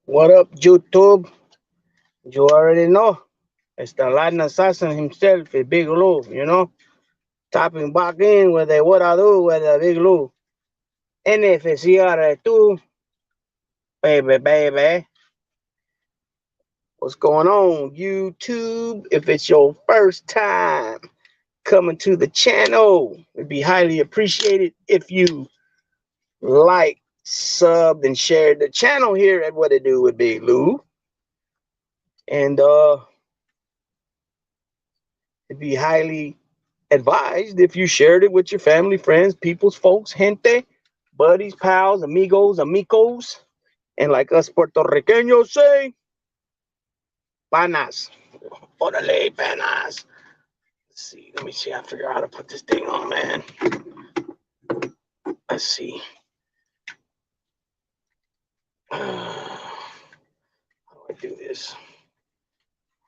What up, YouTube? You already know. It's the Latin assassin himself, the Big Lou, Tapping back in with the what I do with the Big Lou. NFC baby, baby. What's going on, YouTube? If it's your first time coming to the channel, it'd be highly appreciated if you like, subbed, and shared the channel here at What It Do with Big Lou. And it'd be highly advised if you shared it with your family, friends, peoples, folks, gente, buddies, pals, amigos, amicos, and like us Puerto Ricanos say, panas. Orale, panas. Let's see. Let me see. I figure out how to put this thing on, man. Let's see. How do I do this?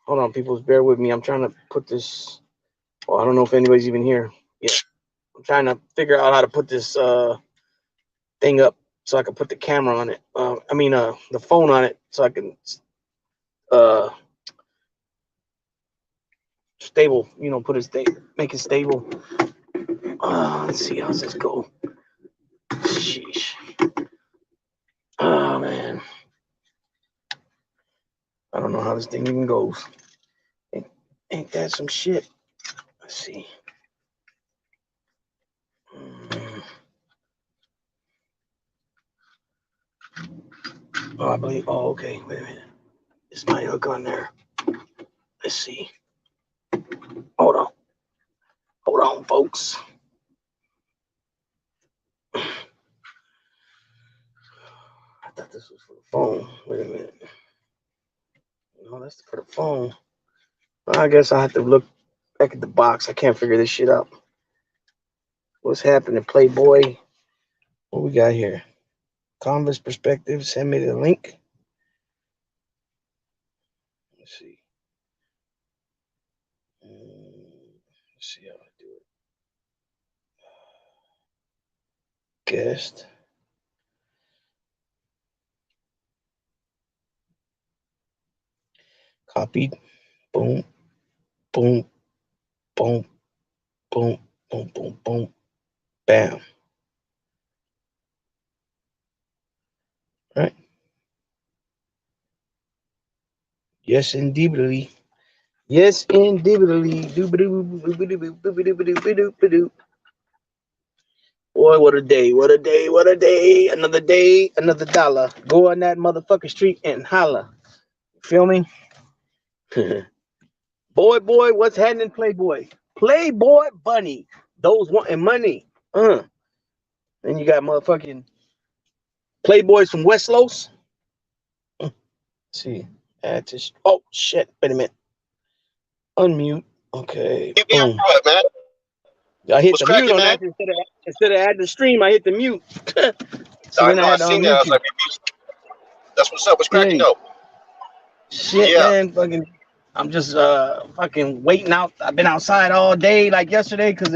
Hold on, people. Bear with me. I'm trying to put this. Well, I don't know if anybody's even here. Yeah. I'm trying to figure out how to put this thing up so I can put the camera on it. The phone on it so I can stable, put it make it stable. Let's see, how's this go? Sheesh. Oh man, I don't know how this thing even goes. Ain't that some shit? Let's see. I believe. Oh, okay. Wait a minute. This might hook on there. Let's see. Hold on, folks. I thought this was for the phone. Wait a minute. No, that's for the phone. Well, I guess I have to look back at the box. I can't figure this shit out. What's happening, Playboy? What we got here? Canvas perspective. Send me the link. Let's see. Let's see how I do it. Guest. Copied. Boom. Boom. Boom. Boom. Boom. Boom. Boom. Bam. Right. Yes, indubitably. Yes, indubitably. Boy, what a day. What a day. What a day. Another day. Another dollar. Go on that motherfucking street and holla. Feel me? boy, what's happening, Playboy? Playboy Bunny. Those wanting money. Then you got motherfucking Playboys from West Los. Let's see. Add to. Oh, shit. Wait a minute. Unmute. Okay. Keep me on what, man? I hit the mute on that instead of adding the stream. I hit the mute. So I know. I seen that. I was like, that's what's up. What's cracking though? Shit, man. Fucking. I'm just fucking waiting out. I've been outside all day, like yesterday, because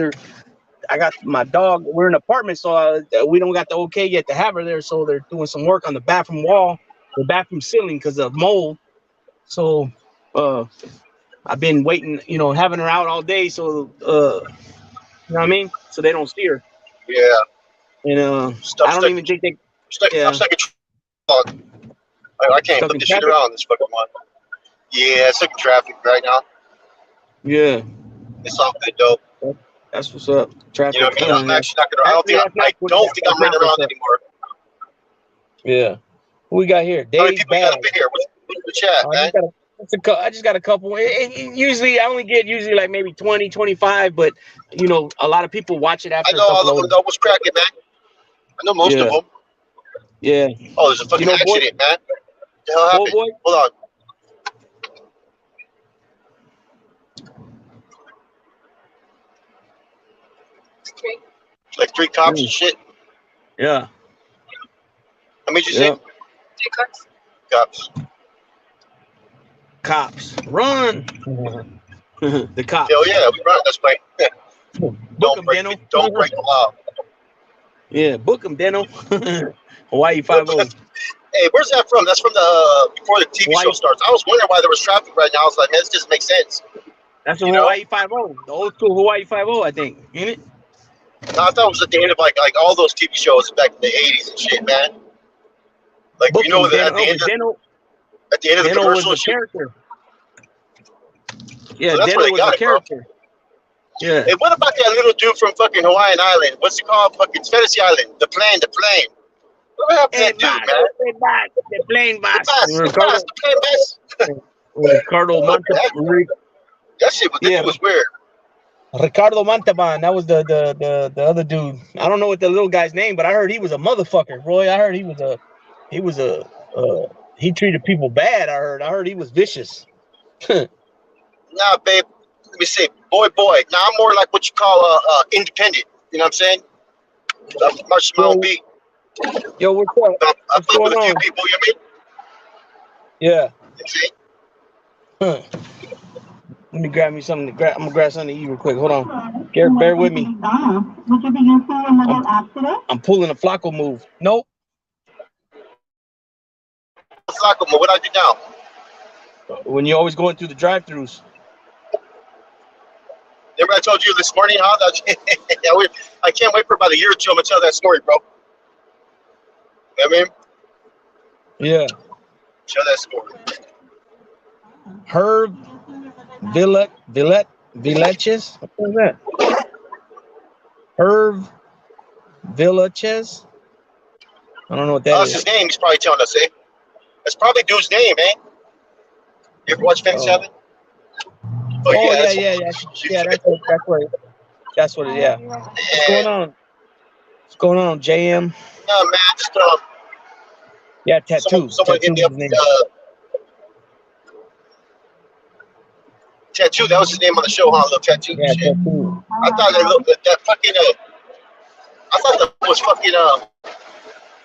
I got my dog. We're in an apartment, so we don't got the okay yet to have her there. So they're doing some work on the bathroom wall, the bathroom ceiling, because of mold. So I've been waiting, having her out all day. So you know what I mean? So they don't see her. Yeah. And I don't even think they. I'm stuck in traffic. I can't put this shit around this fucking one. Yeah, stuck in traffic right now. Yeah. It's all good though. That's what's up. Traffic. You know what I mean? I'm actually not gonna. I don't think I'm running around anymore. Yeah. Who we got here? Dave. How many people got up in here? What's the chat, man? I just got a couple. Usually, I only get like maybe 20, 25, but a lot of people watch it after. I know all of them. Know what's cracking, man. I know most of them. Yeah. Oh, there's a fucking accident, man. What the hell happened? Boy? Hold on. Like 3 cops and shit. Yeah. How many did you say? 3 cops. Cops. Run. The cops. Hell yeah, we run this way. Don't break the law. Yeah, book him, Deno. Hawaii 5-0. Hey, where's that from? That's from the before the TV Hawaii. show starts. I was wondering why there was traffic right now. I was like, man, this doesn't make sense. That's from You know? Hawaii 5-0. The old school Hawaii 5-0, I think. Ain't it? No, I thought it was at the end of like all those TV shows back in the '80s and shit, man. Like Book you know, him, Deno. at the end of the Deno was commercial, the shit. character. Yeah, So that's where Deno they was the got it, bro. character. Yeah. Hey, what about that little dude from fucking Hawaiian Island? What's it called? Fucking Fantasy Island. The plane. What happened to that dude, man? The plane boss. The plane boss. Ricardo Montalban. That shit was weird. Ricardo Montalban. That was the other dude. I don't know what the little guy's name, but I heard he was a motherfucker, Roy. I heard he treated people bad. I heard he was vicious. Nah, babe. Let me see. Boy. Now I'm more like what you call independent. You know what I'm saying? I'm marching my own beat. Yo, what's up? I fuck with a few people, you know what I mean? Yeah. You see? Let me grab me something to grab. I'm gonna grab something to eat real quick. Hold on. Garrett, bear with me. I'm pulling a Flacco move. Nope. Flacco, what I do now? When you're always going through the drive-thrus. Remember I told you this morning how that I can't wait for about a year or two. I'm gonna tell that story, bro. You know what I mean? Yeah. Tell that story. Herb Villaches. What is that? Herb Villaches. I don't know what that is. That's his name. He's probably telling us, eh? That's probably dude's name, eh? You ever watch Fantasy Island? Yeah. That's what it is. Yeah. What's going on? What's going on, JM? No, man, just yeah, tattoos. Someone hit me up. Tattoo. That was his name on the show, huh? Little tattoo. Yeah, shit. tattoo. I thought that fucking. I thought that was fucking.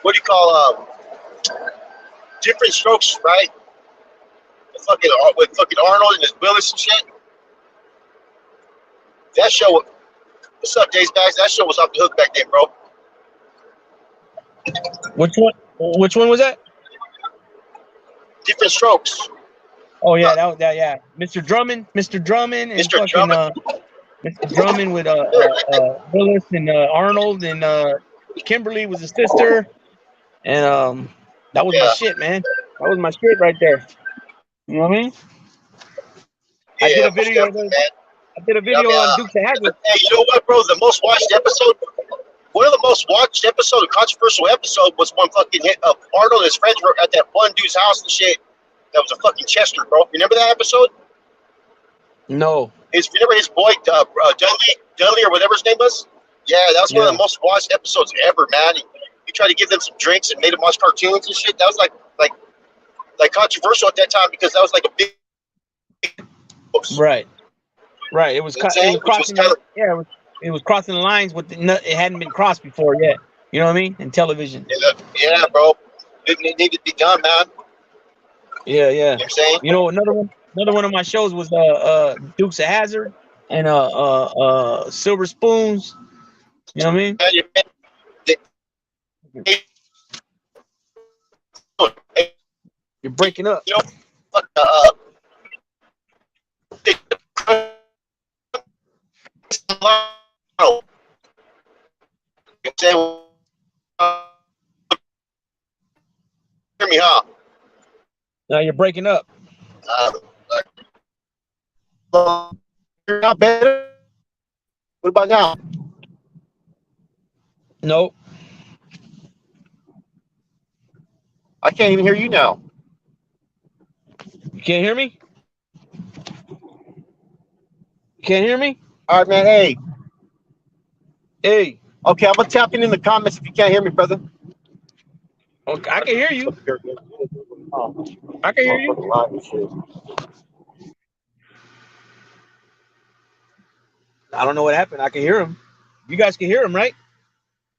What do you call Different Strokes, right? With fucking Arnold and his Willis and shit. That show. What's up, Days Bags? That show was off the hook back then, bro. Which one? Which one was that? Different Strokes. Oh yeah, yeah. Mr. Drummond, and Mr. fucking Drummond. Mr. Drummond with Willis and Arnold and Kimberly was his sister, and that was my shit, man. That was my shit right there. You know what I mean? Yeah, I did a video on Dukes of Hazzard. Hey, you know what, bro? The most watched episode. One of the most watched episode, a controversial episode, was one fucking hit of Arnold and his friends were at that one dude's house and shit. That was a fucking Chester, bro. Remember that episode? No. Remember his boy Dudley or whatever his name was? Yeah, that was one of the most watched episodes ever, man. He tried to give them some drinks and made them watch cartoons and shit. That was like controversial at that time because that was like a big. Right. It was crossing. It was crossing the lines with it hadn't been crossed before yet. You know what I mean? In television. Yeah, bro. It needed to be done, man. Yeah. You know what I'm saying? You know, another one of my shows was Dukes of Hazzard and Silver Spoons. You know what I mean? You're breaking up. You know, hear me, huh? No, you're breaking up. You're not better. What about now? Nope. I can't even hear you now. You can't hear me? You can't hear me? All right, man. Hey. Okay, I'm gonna tap in the comments if you can't hear me, brother. Okay, I can hear you. I can hear you. I don't know what happened. I can hear him. You guys can hear him, right?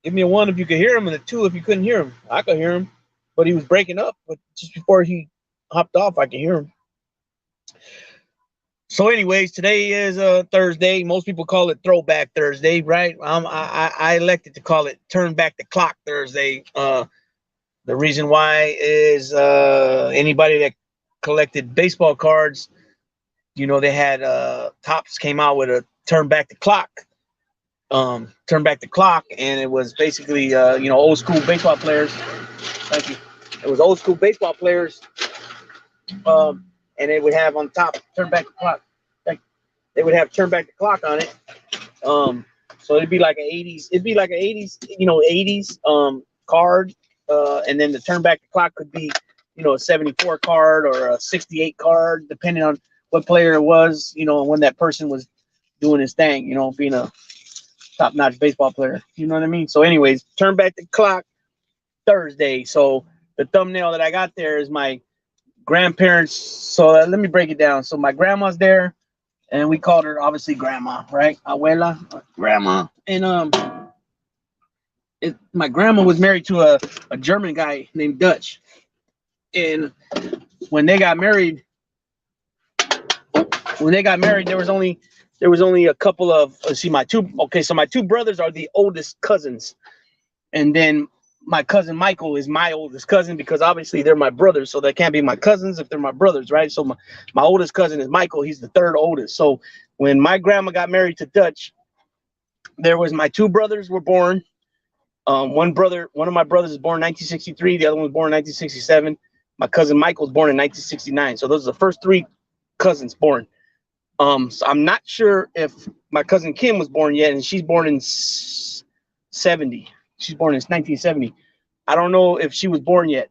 Give me a 1 if you could hear him and a 2 if you couldn't hear him. I could hear him, but he was breaking up. But just before he hopped off, I could hear him. So, anyways, today is Thursday. Most people call it Throwback Thursday, right? I elected to call it Turn Back the Clock Thursday. The reason why is anybody that collected baseball cards, they had Tops came out with a Turn Back the Clock, Turn Back the Clock, and it was basically old school baseball players. Thank you. It was old school baseball players, and they would have on top Turn Back the Clock. They would have Turn Back the Clock on it. So it'd be like an 80s. It'd be like an 80s, 80s card, and then the Turn Back the Clock could be, a 74 card or a 68 card, depending on what player it was, when that person was doing his thing, being a top-notch baseball player. You know what I mean? So, anyways, Turn Back the Clock Thursday. So the thumbnail that I got there is my grandparents. So let me break it down. So my grandma's there. And we called her obviously Grandma, right? Abuela, Grandma. And my grandma was married to a German guy named Dutch. And when they got married, there was only a couple of my two brothers are the oldest cousins, and then my cousin Michael is my oldest cousin because obviously they're my brothers, so they can't be my cousins if they're my brothers, right? So my oldest cousin is Michael. He's the third oldest. So when my grandma got married to Dutch, there was my two brothers were born. One of my brothers is born in 1963. The other one was born in 1967. My cousin Michael was born in 1969. So those are the first three cousins born. So I'm not sure if my cousin Kim was born yet, and she's born in 70. She's born in 1970. I don't know if she was born yet.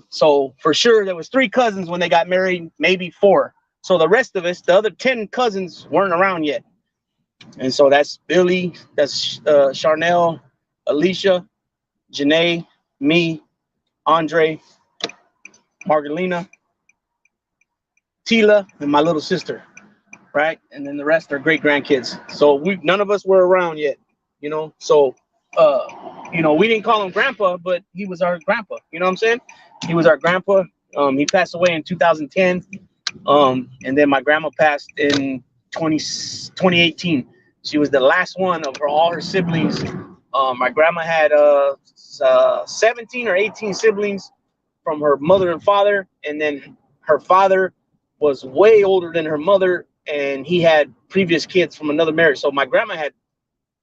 So for sure there was three cousins when they got married, maybe four. So the rest of us, the other 10 cousins, weren't around yet. And so that's Billy, that's Charnel, Alicia, Janae, me, Andre, Margalina, Tila, and my little sister, right? And then the rest are great grandkids. So none of us were around yet, So we didn't call him grandpa, but he was our grandpa. You know what I'm saying? He was our grandpa. He passed away in 2010. And then my grandma passed in 2018. She was the last one of all her siblings. My grandma had 17 or 18 siblings from her mother and father. And then her father was way older than her mother, and he had previous kids from another marriage. So my grandma had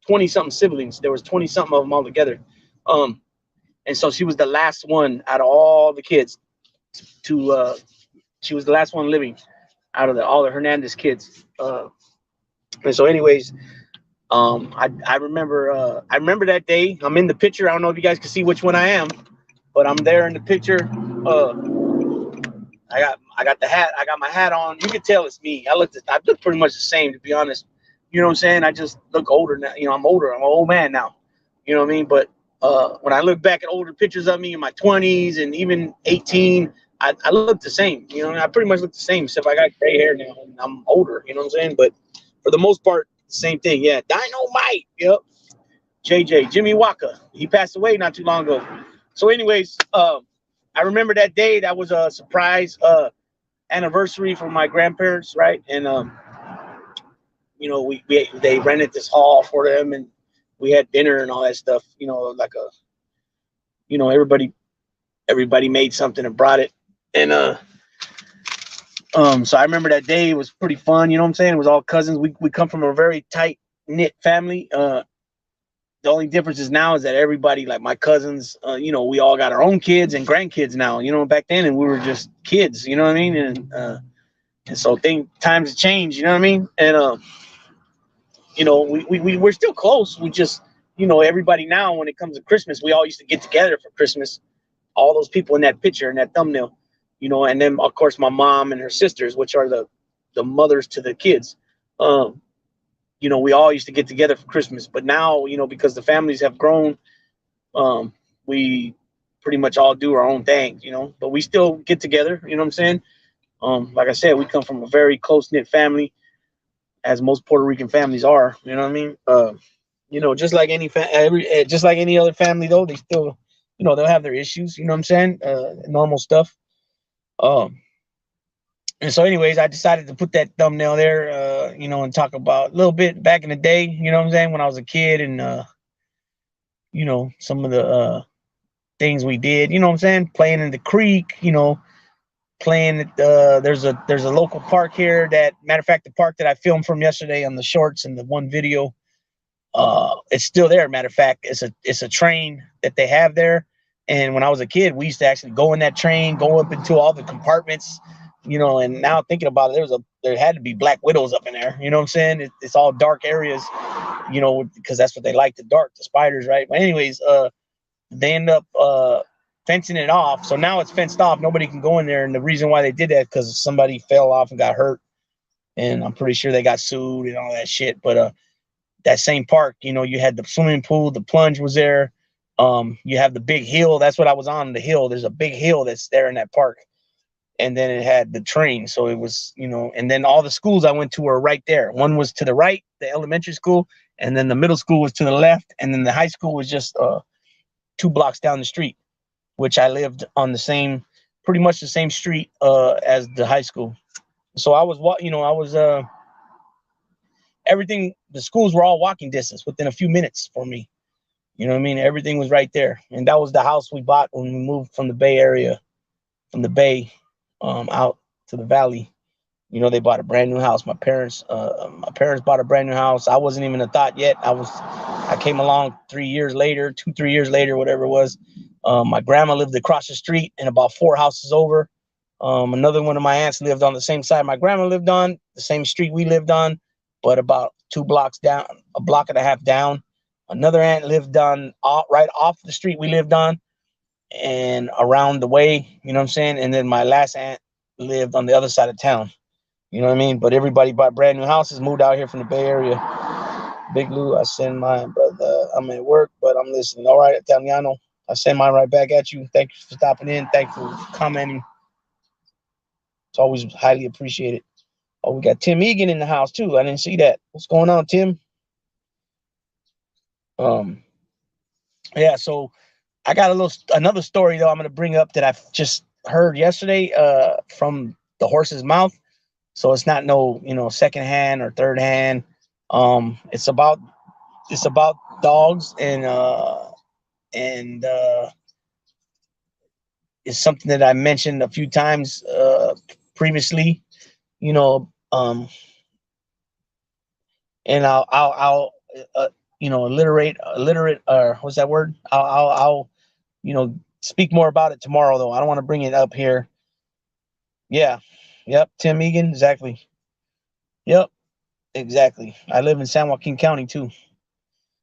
20-something siblings. There was 20-something of them all together. And so she was the last one out of all the kids she was the last one living out of all the Hernandez kids. And so anyways, I remember that day. I'm in the picture. I don't know if you guys can see which one I am, but I'm there in the picture. I got the hat. I got my hat on. You can tell it's me. I look pretty much the same, to be honest. You know what I'm saying? I just look older now. I'm older. I'm an old man now. You know what I mean? But when I look back at older pictures of me in my 20s and even 18, I look the same. I pretty much look the same, except I got gray hair now and I'm older. You know what I'm saying? But for the most part, same thing. Yeah, Dynamite. Yep. JJ, Jimmy Walker. He passed away not too long ago. So anyways, I remember that day. That was a surprise anniversary for my grandparents, right? And they rented this hall for them, and we had dinner and all that stuff. Everybody made something and brought it, and so I remember that day. It was pretty fun. You know what I'm saying? It was all cousins. We come from a very tight knit family. The only difference is now is that everybody, like my cousins, we all got our own kids and grandkids now. Back then, and we were just kids. You know what I mean? And so times have changed. You know what I mean? And we're still close. We just, everybody now, when it comes to Christmas, we all used to get together for Christmas. All those people in that picture, in that thumbnail, and then of course my mom and her sisters, which are the mothers to the kids. We all used to get together for Christmas, but now, because the families have grown, we pretty much all do our own thing, but we still get together. You know what I'm saying? Like I said, we come from a very close knit family, as most Puerto Rican families are. You know what I mean? Just like any other family, though, they still, they'll have their issues. You know what I'm saying? Normal stuff. And so, anyways, I decided to put that thumbnail there, and talk about a little bit back in the day, you know what I'm saying, when I was a kid, and some of the things we did, you know what I'm saying, playing in the creek, playing at there's a local park here that, matter of fact, the park that I filmed from yesterday on the shorts and the one video, it's still there. Matter of fact, it's a train that they have there. And when I was a kid, we used to actually go in that train, go up into all the compartments, and now thinking about it, there had to be black widows up in there. You know what I'm saying? It's all dark areas, because that's what they like, the dark, the spiders, right? But anyways, they end up fencing it off. So now it's fenced off. Nobody can go in there. And the reason why they did that, because somebody fell off and got hurt. And I'm pretty sure they got sued and all that shit. But that same park, you had the swimming pool, the plunge was there. You have the big hill. That's what I was on, the hill. There's a big hill that's there in that park. And then it had the train. So it was, and then all the schools I went to were right there. One was to the right, the elementary school, and then the middle school was to the left. And then the high school was just 2 blocks down the street, which I lived on pretty much the same street as the high school. So I was everything, the schools were all walking distance within a few minutes for me. You know what I mean? Everything was right there. And that was the house we bought when we moved from the Bay Area, from the Bay out to the Valley. They bought a brand new house. My parents bought a brand new house. I wasn't even a thought yet. I came along 3 years later, 3 years later, whatever it was. My grandma lived across the street and about 4 houses over. Another one of my aunts lived on the same side my grandma lived on, the same street we lived on, but about 2 blocks down, a block and a half down. Another aunt lived right off the street we lived on and around the way, you know what I'm saying? And then my last aunt lived on the other side of town. You know what I mean? But everybody bought brand new houses, moved out here from the Bay Area. Big Lou, I send mine, brother. I'm at work, but I'm listening. All right, Italiano, I send mine right back at you. Thank you for stopping in. Thank you for commenting. It's always highly appreciated. Oh, we got Tim Egan in the house too. I didn't see that. What's going on, Tim? Yeah, so I got another story though I'm gonna bring up that I just heard yesterday from the horse's mouth. So it's not no, secondhand or third hand. It's about dogs and it's something that I mentioned a few times previously, and I'll alliterate, or what's that word? I'll speak more about it tomorrow though. I don't want to bring it up here. Yeah. Yep. Tim Egan. Exactly. Yep. Exactly. I live in San Joaquin County too.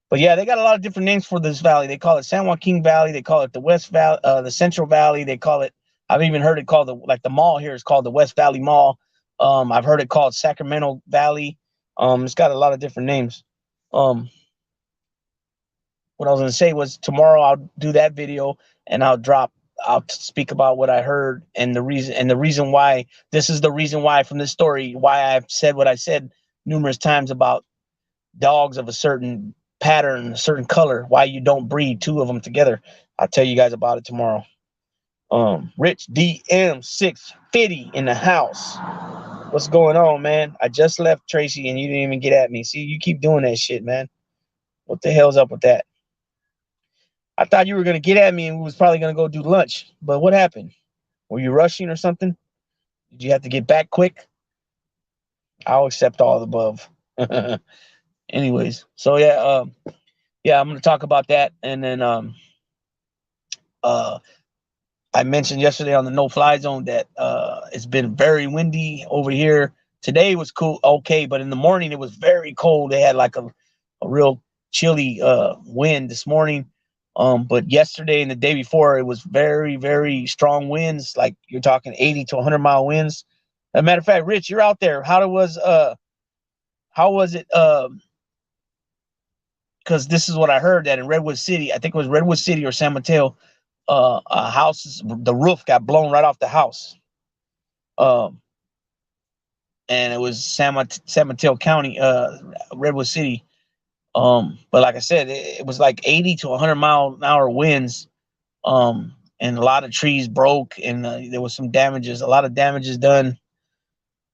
But yeah, they got a lot of different names for this valley. They call it San Joaquin Valley. They call it the West Valley, the Central Valley. They call it. I've even heard it called the mall here is called the West Valley Mall. I've heard it called Sacramento Valley. It's got a lot of different names. What I was gonna say was tomorrow I'll do that video and I'll speak about what I heard and the reason why. This is the reason why from this story why I've said what I said numerous times about dogs of a certain pattern, a certain color, why you don't breed 2 of them together. I'll tell you guys about it tomorrow. Rich DM 650 in the house. What's going on, man? I just left Tracy and you didn't even get at me. See, you keep doing that shit, man. What the hell's up with that? I thought you were gonna get at me and we was probably gonna go do lunch, but what happened? Were you rushing or something? Did you have to get back quick? I'll accept all the above. Anyways, so yeah, I'm gonna talk about that, and then I mentioned yesterday on the no-fly zone that it's been very windy over here. Today was cool, okay, but in the morning it was very cold. They had like a real chilly wind this morning. But yesterday and the day before, it was very, very strong winds. Like you're talking 80 to 100-mile winds. As a matter of fact, Rich, you're out there. How was it? Because this is what I heard, that in Redwood City, I think it was Redwood City or San Mateo, a house, the roof got blown right off the house. And it was San Mateo County, Redwood City. But like I said, it was like 80 to 100-mile-an-hour winds. And a lot of trees broke, and there was some damages, a lot of damages done.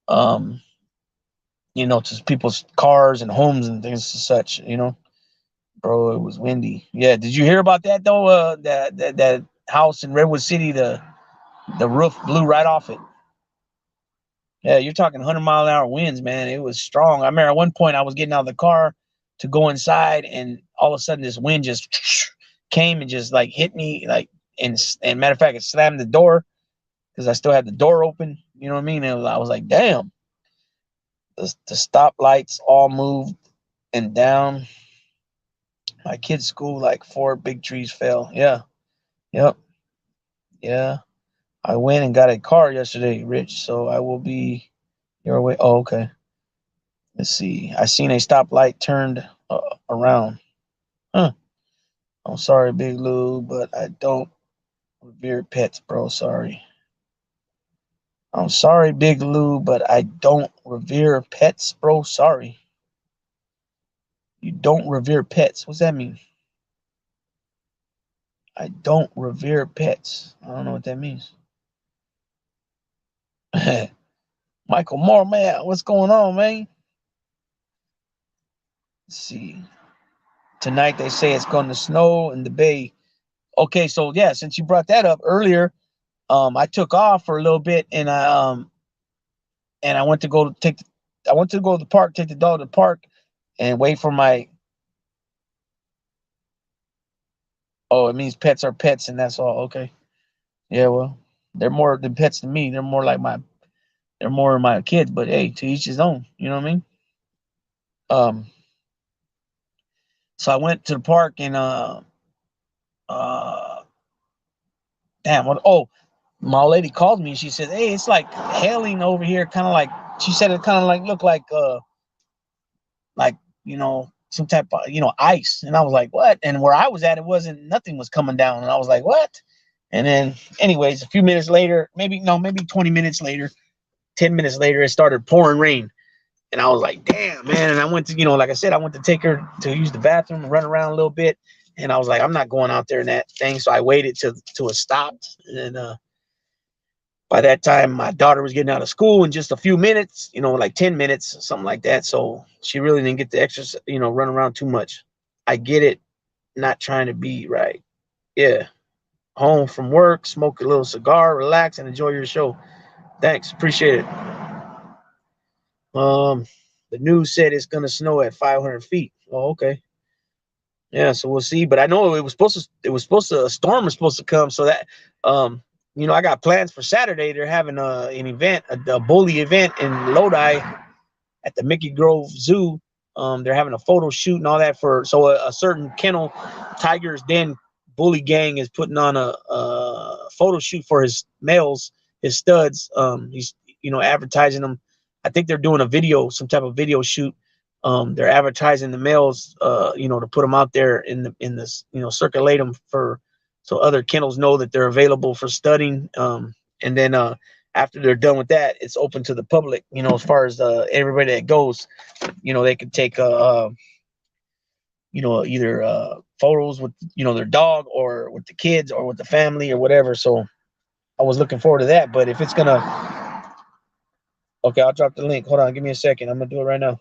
To people's cars and homes and things and such. Bro, it was windy. Yeah, did you hear about that though? That house in Redwood City, the roof blew right off it. Yeah, you're talking 100-mile-an-hour winds, man. It was strong. I remember at one point I was getting out of the car to go inside, and all of a sudden this wind just came and just like hit me, like, and matter of fact, it slammed the door because I still had the door open. You know what I mean? And I was like, damn. The stoplights all moved and down. My kid's school, like 4 big trees fell. Yeah. Yep. Yeah. I went and got a car yesterday, Rich. So I will be your way. Oh, okay. Let's see. I seen a stoplight turned around. Huh. I'm sorry, Big Lou, but I don't revere pets, bro. Sorry. I'm sorry, Big Lou, but I don't revere pets, bro. Sorry. You don't revere pets. What's that mean? I don't revere pets. I don't know what that means. Michael Moore, man, what's going on, man? Let's see. Tonight they say it's going to snow in the Bay. Okay, so yeah, since you brought that up earlier, I took off for a little bit, and I went to go to the park, take the dog to the park, and wait for my. Oh, it means pets are pets, and that's all. Okay, yeah, well, they're more than pets to me. They're more my kids, but hey, to each his own. You know what I mean? Um, so I went to the park and uh, damn, what? Oh, my old lady called me and she said, "Hey, it's like hailing over here, kind of like." She said it kind of like looked like some type of ice, and I was like, "What?" And where I was at, nothing was coming down, and I was like, "What?" And then, anyways, a few minutes later, maybe 20 minutes later, 10 minutes later, it started pouring rain. And I was like, damn, man. And I went to, like I said, I went to take her to use the bathroom and run around a little bit. And I was like, I'm not going out there in that thing. So I waited till it stopped. And by that time, my daughter was getting out of school in just a few minutes, like 10 minutes, something like that. So she really didn't get the exercise, run around too much. I get it. Not trying to be right. Yeah. Home from work, smoke a little cigar, relax, and enjoy your show. Thanks. Appreciate it. The news said it's gonna snow at 500 feet. Oh, okay. Yeah, so we'll see. But I know a storm was supposed to come. So that, I got plans for Saturday. They're having an event, a bully event in Lodi at the Mickey Grove Zoo. They're having a photo shoot and all that so a certain kennel, Tiger's Den bully gang is putting on a photo shoot for his males, his studs. He's advertising them. I think they're doing some type of video shoot. They're advertising the males, to put them out there in this, circulate them so other kennels know that they're available for studying. And then after they're done with that, it's open to the public, as far as everybody that goes, they could take either photos with their dog or with the kids or with the family or whatever. So I was looking forward to that. But if it's gonna, okay, I'll drop the link. Hold on, give me a second. I'm gonna do it right now.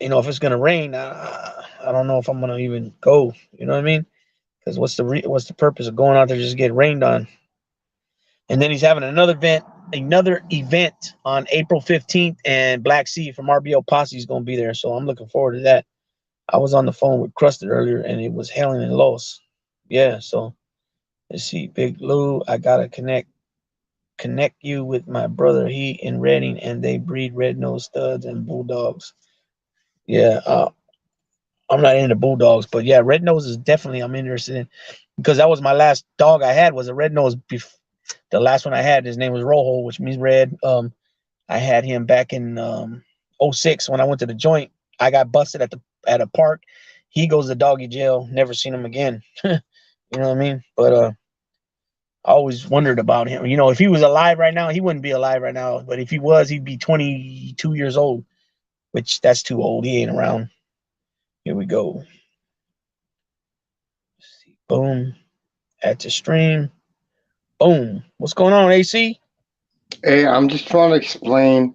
If it's gonna rain, I don't know if I'm gonna even go. You know what I mean? Because what's the purpose of going out there just get rained on? And then he's having another event on April 15th, and Black Sea from RBO Posse is gonna be there. So I'm looking forward to that. I was on the phone with Crusted earlier, and it was hailing in Los. Yeah, so let's see, Big Lou. I gotta connect you with my brother. He in Redding, and they breed red nose studs and bulldogs. Yeah, I'm not into bulldogs, but yeah, red nose is definitely I'm interested in, because that was my last dog I had was a red nose. The last one I had, his name was Rojo, which means red. I had him back in '06 when I went to the joint. I got busted at a park. He goes to doggy jail. Never seen him again. You know what I mean? But I always wondered about him. If he was alive right now, he wouldn't be alive right now. But if he was, he'd be 22 years old, which that's too old. He ain't around. Here we go. Boom. Add to stream. Boom. What's going on, AC? Hey, I'm just trying to explain.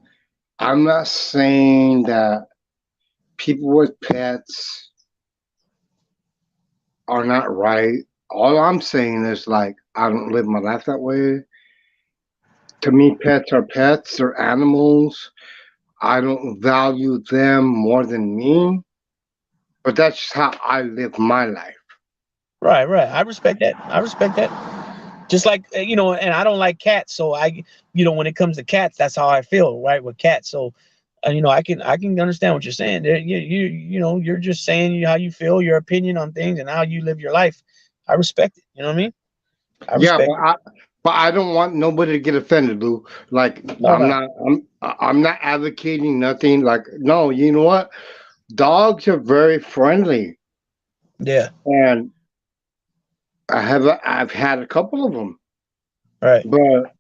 I'm not saying that people with pets are not right. All I'm saying is like I don't live my life that way. To me, pets are pets. They're animals. I don't value them more than me. But that's just how I live my life. Right, right. I respect that. I respect that. Just like and I don't like cats, so when it comes to cats, that's how I feel, right, with cats. So, I can understand what you're saying. You're just saying how you feel, your opinion on things, and how you live your life. I respect it. You know what I mean? I Yeah, respect it. but I don't want nobody to get offended, Lou. Like No, no. I'm not advocating nothing. Like no, you know what? Dogs are very friendly, Yeah. and I've had a couple of them. Right. But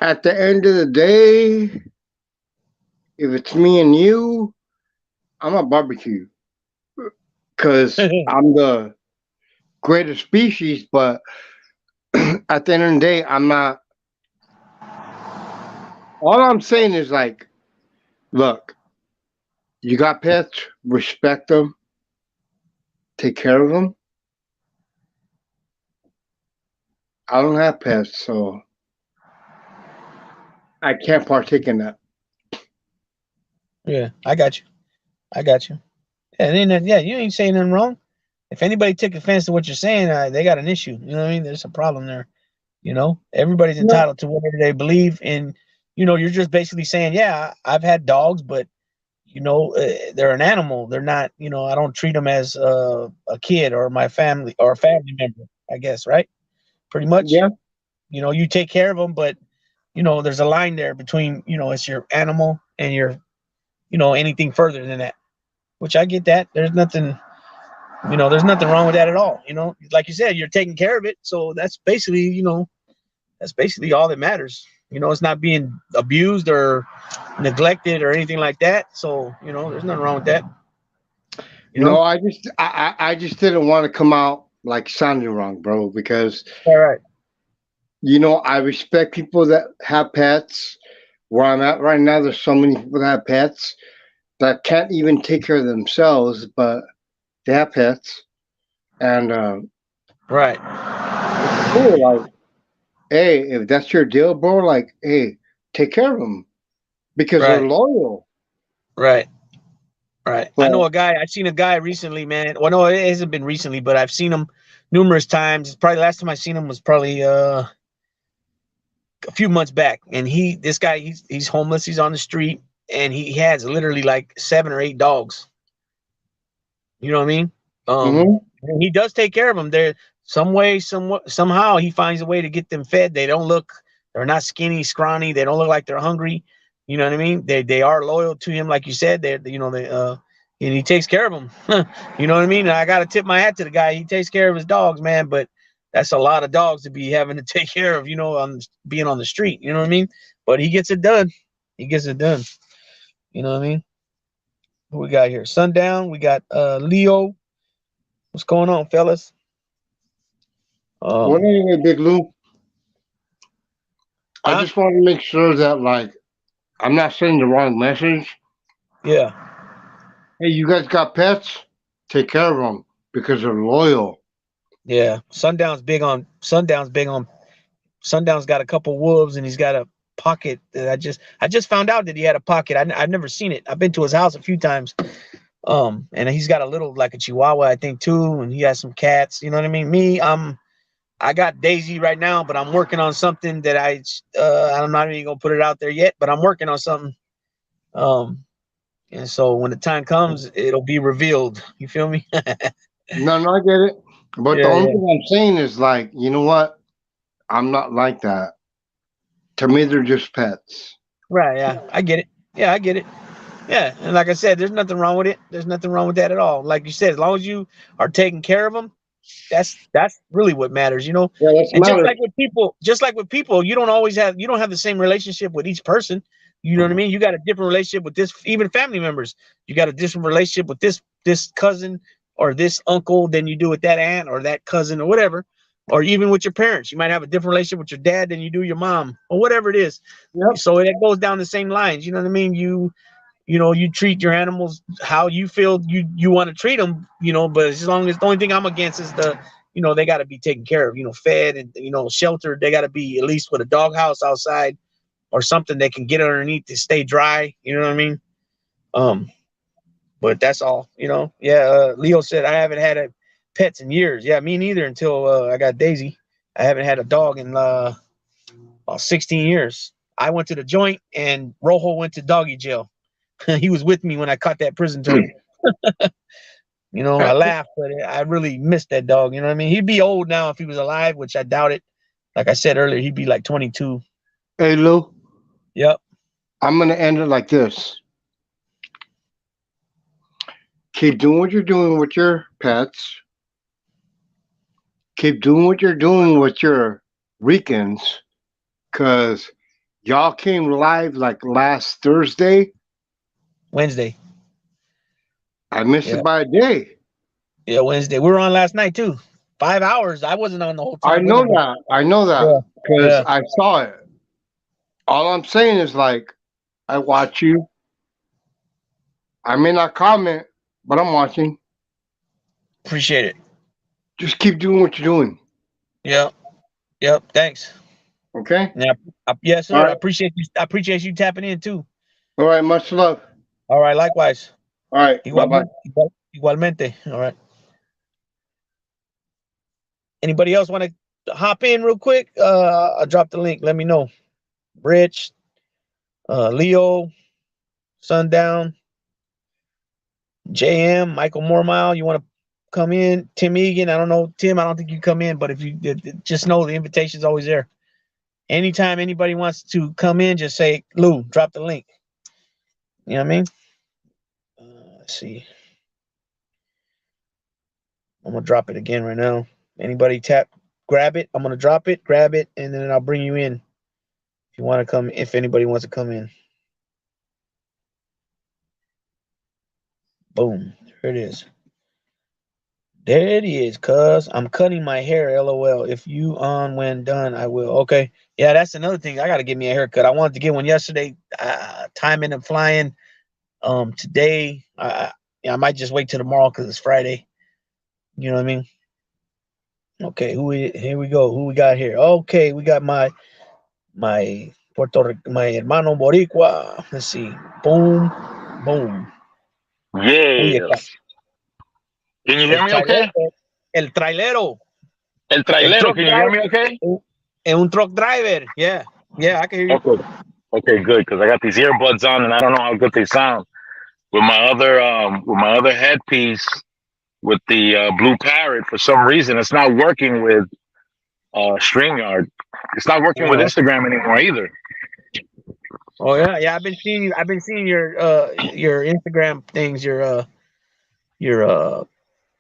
at the end of the day, if it's me and you, I'm a barbecue because I'm the greatest species. But at the end of the day, I'm not. All I'm saying is like, look, you got pets, respect them, take care of them. I don't have pets, so I can't partake in that. Yeah, I got you. I got you. And then, yeah, you ain't saying nothing wrong. If anybody took offense to what you're saying, they got an issue. You know what I mean? There's a problem there. Everybody's No. entitled to whatever they believe, and you're just basically saying, yeah, I've had dogs, but they're an animal. They're not. I don't treat them as a kid or my family or a family member. I guess, right? Pretty much. Yeah. You take care of them, but there's a line there between it's your animal and your anything further than that. Which I get that. There's nothing wrong with that at all. Like you said, you're taking care of it, so that's basically all that matters. It's not being abused or neglected or anything like that. So, there's nothing wrong with that. You No, know? I just didn't want to come out like sounding wrong, bro, because All right. I respect people that have pets. Where I'm at right now, there's so many people that have pets that can't even take care of themselves, but they have pets, and Right. it's cool. Like, hey, if that's your deal, bro, like, hey, take care of them because they're Right. loyal. Right. Right. I know But a guy. I've seen a guy recently, man. Well, no, it hasn't been recently, but I've seen him numerous times. Probably last time I seen him was probably a few months back. And this guy, he's homeless. He's on the street, and he has literally like 7 or 8 dogs. You know what I mean? Um, hmm and he does take care of them. There, somehow, he finds a way to get them fed. They're not skinny, scrawny. They don't look like they're hungry. You know what I mean? They are loyal to him, like you said. And he takes care of them. You know what I mean? And I got to tip my hat to the guy. He takes care of his dogs, man. But that's a lot of dogs to be having to take care of. On being on the street. You know what I mean? But he gets it done. He gets it done. You know what I mean? Who we got here? Sundown. We got Leo. What's going on, fellas? well, Um, anyway, Big Lou, I huh? just want to make sure that like I'm not sending the wrong message. Yeah, Hey, you guys got pets? Take care of them because they're loyal. yeah. Sundown's got a couple wolves, and he's got a pocket that I just found out that he had a pocket. I've never seen it. I've been to his house a few times. And he's got a little like a Chihuahua, I think too, and he has some cats. You know what I mean? I got Daisy right now, but I'm working on something that I'm not even gonna put it out there yet, but I'm working on something. Um, and so when the time comes, it'll be revealed. You feel me? No, no, I get it. But the Yeah, only yeah. thing I'm saying is like, you know what? I'm not like that. To me, they're just pets. Right, yeah. I get it. Yeah, I get it. Yeah, and like I said, there's nothing wrong with it. There's nothing wrong with that at all. Like you said, as long as you are taking care of them, that's really what matters. Yeah, that's And matters. just like with people, you don't have the same relationship with each person. You know what I mean? You got a different relationship with this, even family members. You got a different relationship with this cousin or this uncle than you do with that aunt or that cousin or whatever. or even with your parents. You might have a different relationship with your dad than you do your mom, or whatever it is. Yep. So it goes down the same lines. You know what I mean? You treat your animals how you feel you want to treat them. But as long as the only thing I'm against is they got to be taken care of. Fed and sheltered. They got to be at least with a doghouse outside or something they can get underneath to stay dry. You know what I mean? But that's all. Yeah. Leo said I haven't had pets in years. Yeah, me neither until I got Daisy. I haven't had a dog in about 16 years. I went to the joint and Rojo went to doggy jail. He was with me when I caught that prison term. I laughed, but I really missed that dog. You know what I mean? He'd be old now if he was alive, which I doubt it. Like I said earlier, he'd be like 22. Hey, Lou. Yep. I'm going to end it like this. Keep doing what you're doing with your pets. Keep doing what you're doing with your Ricans. Because y'all came live like last Thursday. Wednesday. I missed it by a day. Yeah, Wednesday. We were on last night too. 5 hours. I wasn't on the whole time. I know that. Because Yeah. I saw it. All I'm saying is like, I watch you. I may not comment, but I'm watching. Appreciate it. Just keep doing what you're doing. Yep. Thanks. Okay. Yeah. Yes, sir. Right. I appreciate you tapping in too. All right. Much love. All right. Likewise. All right. Bye-bye. Igualmente. All right. Anybody else want to hop in real quick? I'll drop the link. Let me know. Rich, Leo, Sundown, JM, Michael Mormile. You want to come in? Tim Egan. I don't know. Tim, I don't think you come in, but if you just know the invitation's always there. Anytime anybody wants to come in, just say, Lou, drop the link. You know what I mean? Let's see. I'm going to drop it again right now. Anybody grab it. I'm going to drop it, grab it, and then I'll bring you in. If you want to come, if anybody wants to come in. Boom. There it is. There it is, cuz I'm cutting my hair, LOL. If you on when done, I will. Okay. Yeah, that's another thing. I got to get me a haircut. I wanted to get one yesterday. Timing and flying. Today, I might just wait till tomorrow because it's Friday. You know what I mean? Okay, here we go. Who we got here? Okay, we got my hermano Boricua. Let's see. Boom, boom. Yes. Can you hear me okay? El trailero. El trailero, can you hear me okay? Un truck driver. Yeah, I can hear you. Okay, good, because I got these earbuds on and I don't know how good they sound. With my other headpiece with the Blue Parrot, for some reason, it's not working with StreamYard. It's not working with Instagram anymore either. Oh yeah. I've been seeing your Instagram things, your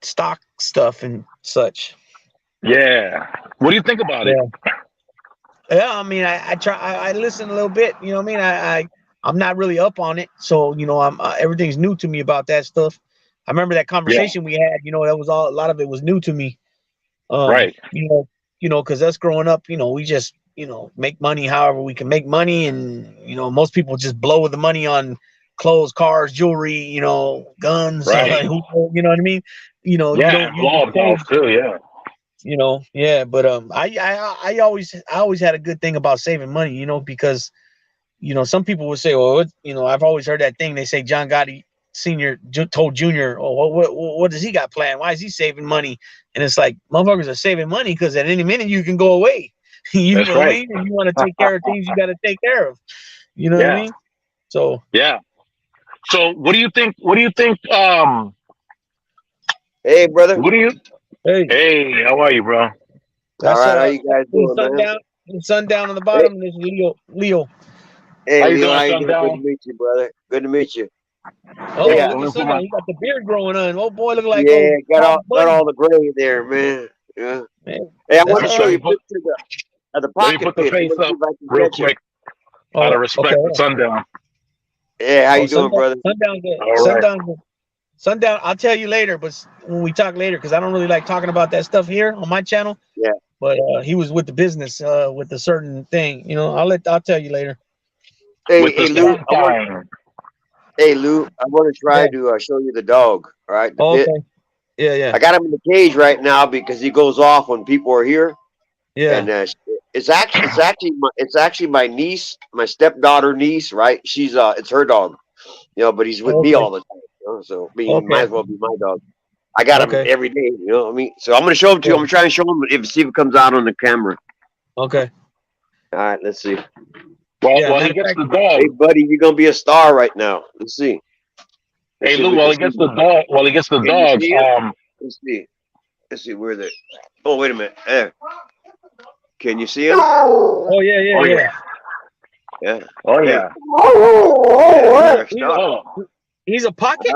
stock stuff and such. Yeah. What do you think about it? Yeah, I mean, I try. I listen a little bit. You know what I mean? I'm not really up on it, so I'm everything's new to me about that stuff. I remember that conversation we had. That was a lot of it was new to me. Right. Because us growing up, we just make money however we can make money, and most people just blow the money on clothes, cars, jewelry, guns. Right. You know what I mean? You don't golf too. Yeah. But I always had a good thing about saving money, because some people would say, well, I've always heard that thing. They say John Gotti Sr. told Junior, oh, what does he got planned? Why is he saving money? And it's like, motherfuckers are saving money because at any minute you can go away. That's know right. what I mean? And you want to take care of things you got to take care of. You know what I mean? So yeah. So what do you think? Hey, brother. Hey, how are you, bro? That's all right. How you guys doing, man? Sundown on the bottom. Hey. And there's Leo. Hey, how you Leo, doing, how you doing? Good to meet you, brother. Good to meet you. Oh, yeah. Look at Sundown. He got the beard growing on. Oh boy, look like got all the gray there, man. Yeah. Man, hey, I want to show you pictures of the pocket. Let me put the face up real quick. Out of respect for Sundown. Yeah, how you doing, brother? Sundown. I'll tell you later, but when we talk later, because I don't really like talking about that stuff here on my channel. Yeah. but he was with the business with a certain thing. You know, I'll tell you later. Hey, Lou. Hey, Lou. I want to try to show you the dog. All right, the pit. Okay. Yeah. I got him in the cage right now because he goes off when people are here. Yeah. And it's actually my niece, my stepdaughter niece, right? She's it's her dog, but he's with me all the time. So he might as well be my dog. I got him every day, you know what I mean? So I'm gonna show him to you. I'm gonna try and show him see if it comes out on the camera. Okay. All right, let's see. Well, he gets the dog. Hey, buddy, you're gonna be a star right now. Let's see. Hey, Lou, while he gets the dog, let's see. Let's see where the. Oh, wait a minute. There. Can you see him? Oh yeah. Yeah. Oh yeah. He's a pocket.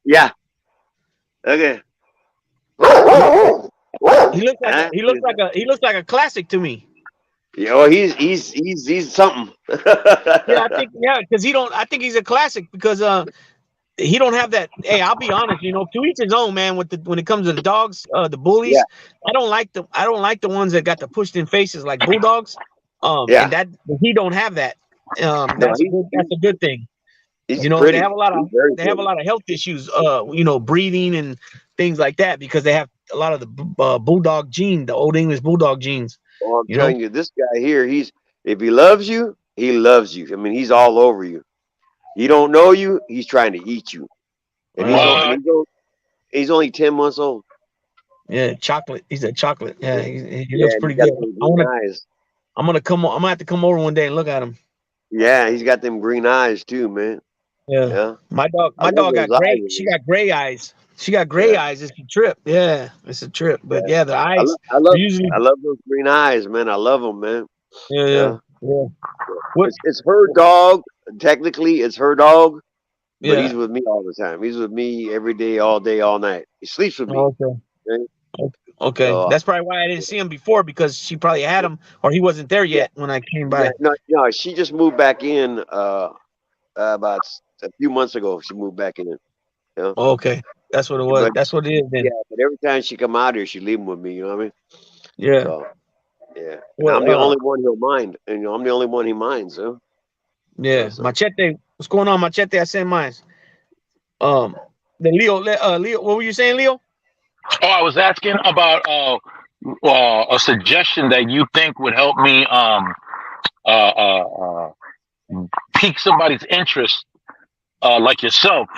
Yeah. Okay. He looks like a classic to me. Yeah, he's something. Because I think he's a classic because he don't have that. Hey, I'll be honest, to each his own, man. When it comes to the dogs, the bullies, I don't like the ones that got the pushed in faces like bulldogs. And that he don't have that. That's a good thing. They have a lot of health issues, breathing and things like that because they have a lot of the bulldog gene, the old English bulldog genes. Oh, I'm telling you, this guy here, if he loves you, he loves you. I mean, he's all over you. He don't know you, he's trying to eat you. And he's only 10 months old. Yeah, chocolate. He's a chocolate. Yeah, he looks pretty good. I'm gonna have to come over one day and look at him. Yeah, he's got them green eyes too, man. Yeah. My dog got gray. She got gray eyes. She got gray eyes. It's a trip. Yeah, it's a trip. But the eyes. I love those green eyes, man. I love them, man. Yeah. It's her dog. Technically, it's her dog. But he's with me all the time. He's with me every day, all night. He sleeps with me. Okay. So, that's probably why I didn't see him before because she probably had him or he wasn't there yet when I came by. No, she just moved back in about a few months ago. She moved back in. Okay. That's what it was. That's what it is then. Yeah, but every time she come out here, she leave him with me. You know what I mean? Yeah. So, yeah. Well, I'm the only one he'll mind. And I'm the only one he minds. Huh? Yeah. So. Machete. What's going on, Machete? I sent mine. The Leo, what were you saying, Leo? Oh, I was asking about a suggestion that you think would help me pique somebody's interest, like yourself,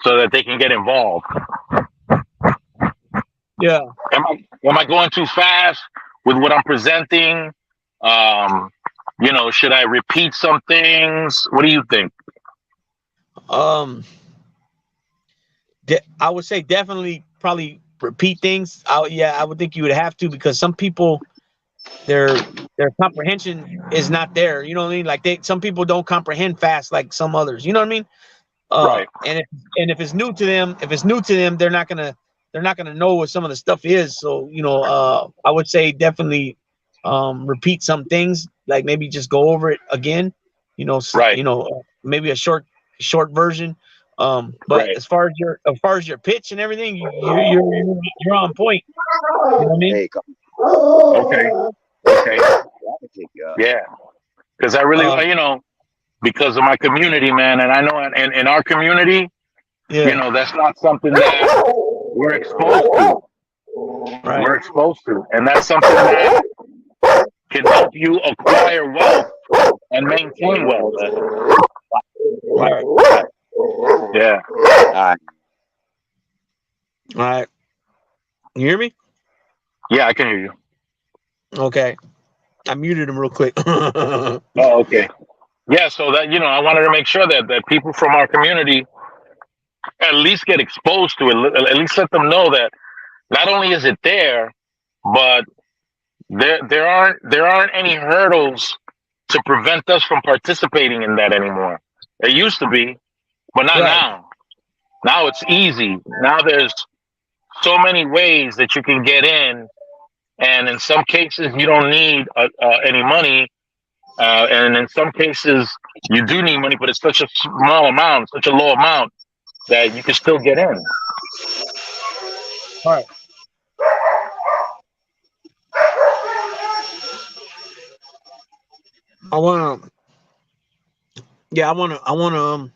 so that they can get involved. Yeah. Am I going too fast with what I'm presenting? Should I repeat some things? What do you think? I would say definitely probably repeat things. I would think you would have to because some people their comprehension is not there. You know what I mean? Like some people don't comprehend fast like some others. You know what I mean? Right. And if it's new to them, they're not gonna know what some of the stuff is. So I would say definitely repeat some things, like maybe just go over it again. Maybe a short version. But as far as your pitch and everything, you're on point. You know what I mean? Okay. Yeah. Because I really, because of my community, man, and I know in our community, that's not something that we're exposed to. Right. We're exposed to, and that's something that can help you acquire wealth and maintain wealth. Right. Yeah. All right. You hear me? Yeah, I can hear you. Okay. I muted him real quick. Oh, okay. Yeah, so that I wanted to make sure that people from our community at least get exposed to it. At least let them know that not only is it there, but there aren't any hurdles to prevent us from participating in that anymore. It used to be, but not now. Now it's easy. Now there's so many ways that you can get in, and in some cases you don't need any money, and in some cases you do need money, but it's such a small amount, such a low amount that you can still get in. All right. I wanna, I wanna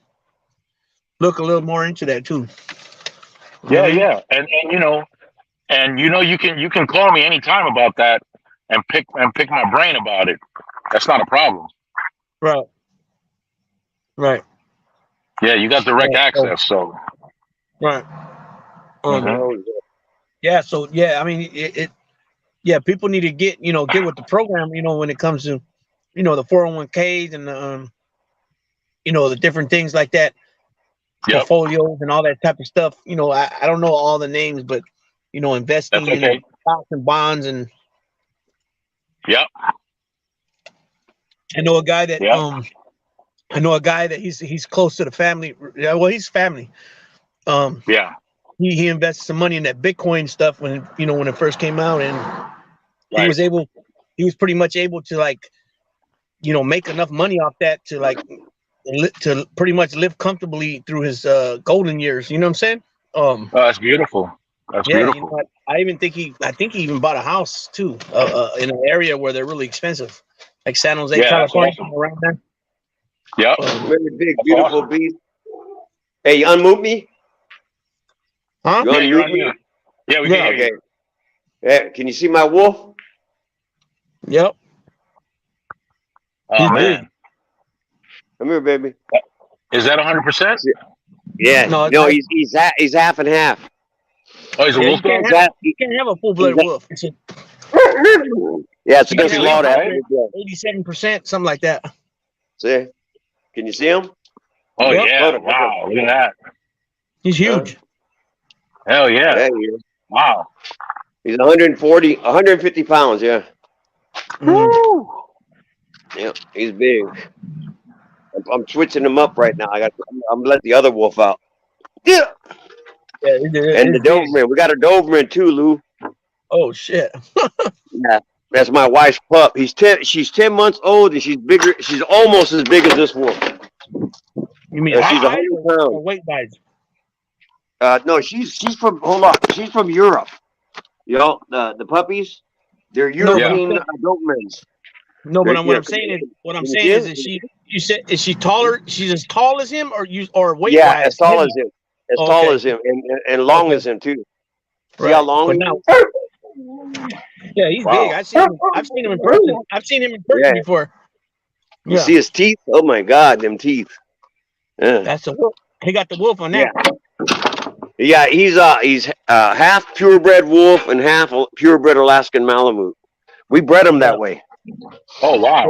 look a little more into that too. Yeah, yeah, and you can call me anytime about that and pick my brain about it. That's not a problem. Right. Right. Yeah, you got direct access, so. Right. Mhm. Yeah. So I mean, people need to get with the program. When it comes to the 401ks and the different things like that, Yep, portfolios and all that type of stuff. I don't know all the names, but that's investing in okay. stocks and bonds. And Yep, I know a guy that yep. he's close to the family. Yeah, well, he's family. Yeah, He invested some money in that Bitcoin stuff when it first came out, and he right. was pretty much able to make enough money off that to to pretty much live comfortably through his golden years. You know what I'm saying? Oh, that's beautiful. That's Yeah, beautiful. I think he even bought a house too, in an area where they're really expensive, like San Jose, Yeah, that's California, awesome. around there. Yep, Very big, that's beautiful awesome. beast. Hey, you unmute me? Huh? You Yeah, you're unmute on me? mute. Yeah, we Yeah. can hear Okay. you. Yeah, can you see my wolf? Yep. Oh He's big. man, Come here, baby. is that 100%? Yeah. No, No, he's half and half. Oh, he's a yeah, wolf dog. you can't have a full-blooded wolf. Yeah, it's You against can't the have law to have right? 87%, something like that. See? Can you see him? Oh Yep. yeah! Wow, look at that. He's huge. Hell yeah! Yeah, he is. Wow. He's 150 pounds. Yeah. Mm. Yeah, he's big. I'm switching him up right now. I'm letting the other wolf out. Yeah. Yeah, And the it's big. Doberman. We got a Doberman too, Lou. Oh shit. Yeah. That's my wife's pup. She's 10 months old and she's bigger. She's almost as big as this wolf. You mean She's height 100 or pounds. weight wise? No, she's from hold on. She's from Europe. The puppies, they're No, but European Dobermans. no, but what Yeah, I'm saying is, can is she taller? She's as tall as him, or weight yeah, wise? as tall as him, tall Okay. as him, and long Okay. as him too. See Right. how long But he now, is? yeah, he's Wow. big. I've seen him in person. I've seen him in person Yeah. before. You Yeah, see his teeth? Oh my God, them teeth. Yeah. that's a wolf. He got the wolf on that. Yeah, he's half purebred wolf and half purebred Alaskan Malamute. We bred him that way. Oh wow.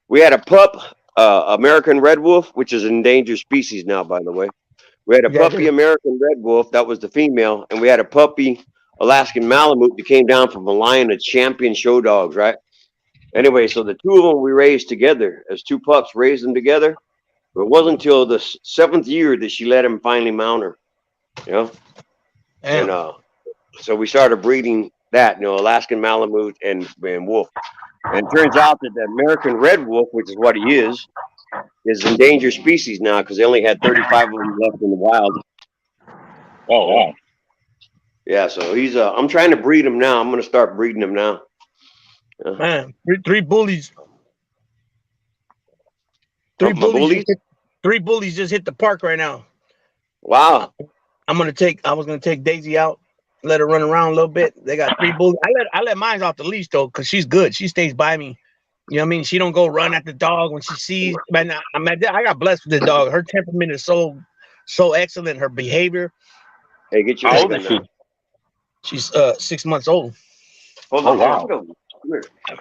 We had a pup, American red wolf, which is an endangered species now, by the way. We had a Yeah, puppy American red wolf, that was the female, and we had a puppy Alaskan Malamute that came down from a line of champion show dogs, right? Anyway, so the two of them we raised together as two pups, raised them together. But it wasn't until the 7th year that she let him finally mount her, you know? Damn. And so we started breeding that, Alaskan Malamute and wolf. And it turns out that the American red wolf, which is what he is endangered species now because they only had 35 of them left in the wild. Oh wow. Yeah, so he's I'm trying to breed him now. I'm going to start breeding him now. Man, three bullies. My bullies? Three bullies just hit the park right now. Wow. I was gonna take Daisy out, let her run around a little bit. They got three bullies. I let mine off the leash though, because she's good. She stays by me. You know what I mean? She don't go run at the dog when she sees. Man, I got blessed with the dog. Her temperament is so excellent. Her behavior. Hey, get your How old is she? She's 6 months old. Hold on. Oh, wow. Come here. I've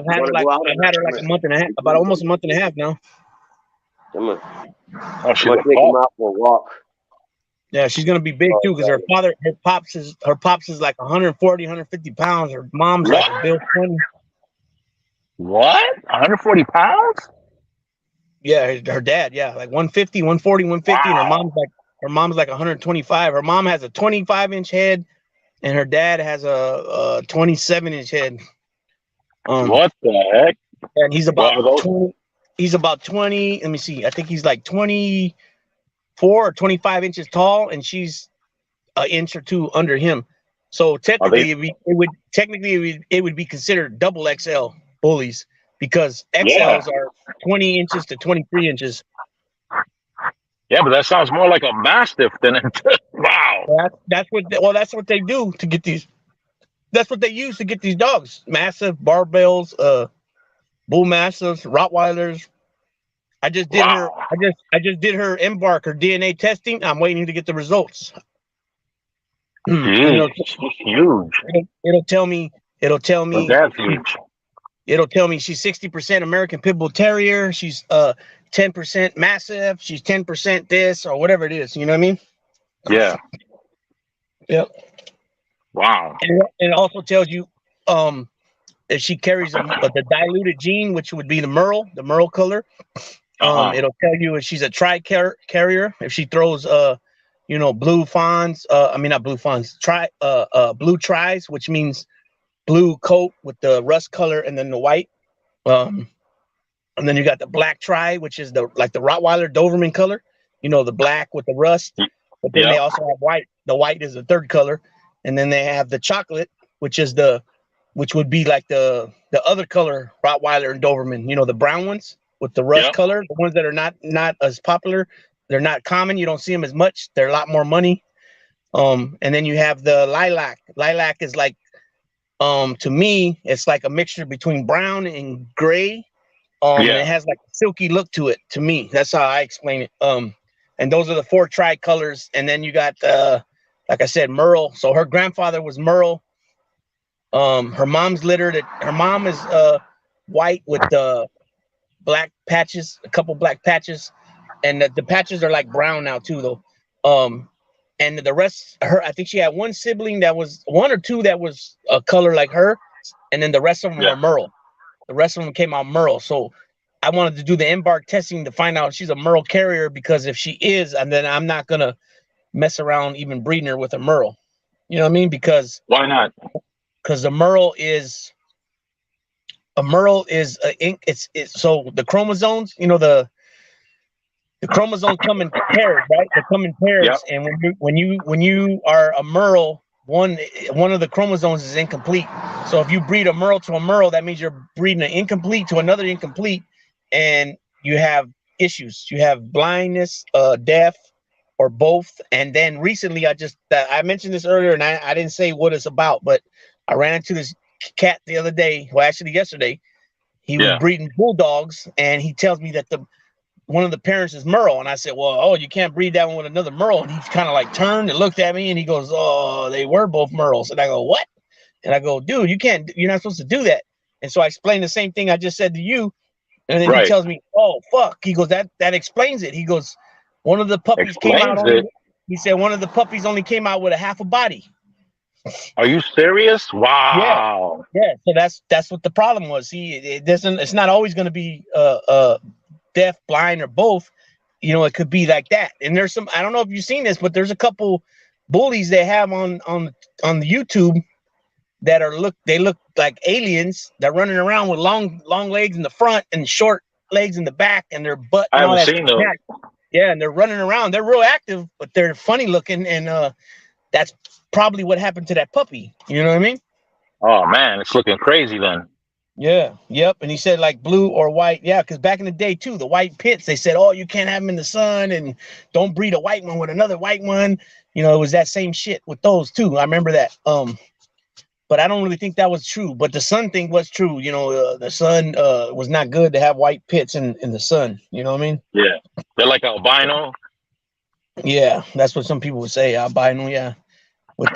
had her like a month and a half, about almost a month and a half now. Come on. Oh, she's I'm gonna take him out for a walk. Yeah, she's gonna be big too, because her pops is like 140, 150 pounds. Her mom's like a Bill Clinton. What? 140 pounds? Yeah, her dad, like 150, 140, 150, Wow. and her mom's like 125. Her mom has a 25-inch head, and her dad has a 27-inch head. What the heck? And he's about Well, 20. He's about 20. Let me see. I think he's like 24 or 25 inches tall, and she's an inch or two under him. So technically, it would be considered double XL bullies, because XLs are 20 inches to 23 inches. Yeah, but that sounds more like a Mastiff than wow. That's what they do to get these. That's what they use to get these dogs. Massive barbells, bull mastiffs, Rottweilers. I just did her. I just did her embark, her DNA testing. I'm waiting to get the results. Jeez, huge. It'll tell me. That's huge. It'll tell me she's 60% American Pit Bull Terrier. She's 10% Mastiff. She's 10% this or whatever it is. You know what I mean? Yeah. Yep. Wow. And it also tells you if she carries the diluted gene, which would be the Merle color. It'll tell you if she's a carrier. If she throws blue fawns. I mean not blue fawns. Blue tries, which means blue coat with the rust color and then the white. And then you got the black tri, which is the Rottweiler Doberman color, the black with the rust. But then they also have white. The white is the third color. And then they have the chocolate, which would be like the other color Rottweiler and Doberman, the brown ones with the rust color, the ones that are not as popular. They're not common. You don't see them as much. They're a lot more money. And then you have the lilac. Lilac is like, to me, it's like a mixture between brown and gray. And it has like a silky look to it. To me, that's how I explain it. And those are the 4 tri-colors. And then you got, like I said, Merle. So her grandfather was Merle. Her mom's littered. Her mom is white with black patches, a couple black patches, and the patches are like brown now too, though. And the rest, I think she had one sibling that was one or two that was a color like her, and then the rest of them are Merle. The rest of them came out Merle. So I wanted to do the embark testing to find out if she's a Merle carrier, because if she is, and then I'm not gonna mess around even breeding her with a Merle. You know what I mean? Because why not? Because a Merle is it's so the chromosomes, the chromosomes come in pairs, right? They come in pairs, and when you are a Merle, one of the chromosomes is incomplete. So if you breed a Merle to a Merle, that means you're breeding an incomplete to another incomplete, and you have issues. You have blindness, deaf, or both. And then recently, I mentioned this earlier, and I didn't say what it's about, but I ran into this cat the other day. Well, actually yesterday, he was breeding bulldogs, and he tells me that one of the parents is Merle, and I said, "Well, you can't breed that one with another Merle." And he kind of like turned and looked at me, and he goes, "Oh, they were both Merles." And I go, "What?" And I go, "Dude, you're not supposed to do that." And so I explained the same thing I just said to you, and then he tells me, "Oh, fuck." He goes, "That explains it." He goes, "One of the puppies came out." He said one of the puppies only came out with a half a body. Are you serious? Wow. Yeah. So that's what the problem was. It's not always going to be deaf, blind, or both. It could be like that. And there's some, I don't know if you've seen this, but there's a couple bullies they have on the YouTube that they look like aliens. They're running around with long legs in the front and short legs in the back, and their butt. I haven't seen those. Yeah, and they're running around. They're real active, but they're funny looking, and that's probably what happened to that puppy. You know what I mean? Oh man, it's looking crazy then. Yeah. Yep. And he said like blue or white. Yeah, because back in the day too, the white pits, they said, "Oh, you can't have them in the sun, and don't breed a white one with another white one." It was that same shit with those too. I remember that. But I don't really think that was true. But the sun thing was true. The sun was not good to have white pits in the sun. You know what I mean? Yeah. They're like albino. Yeah, that's what some people would say. Albino. Yeah.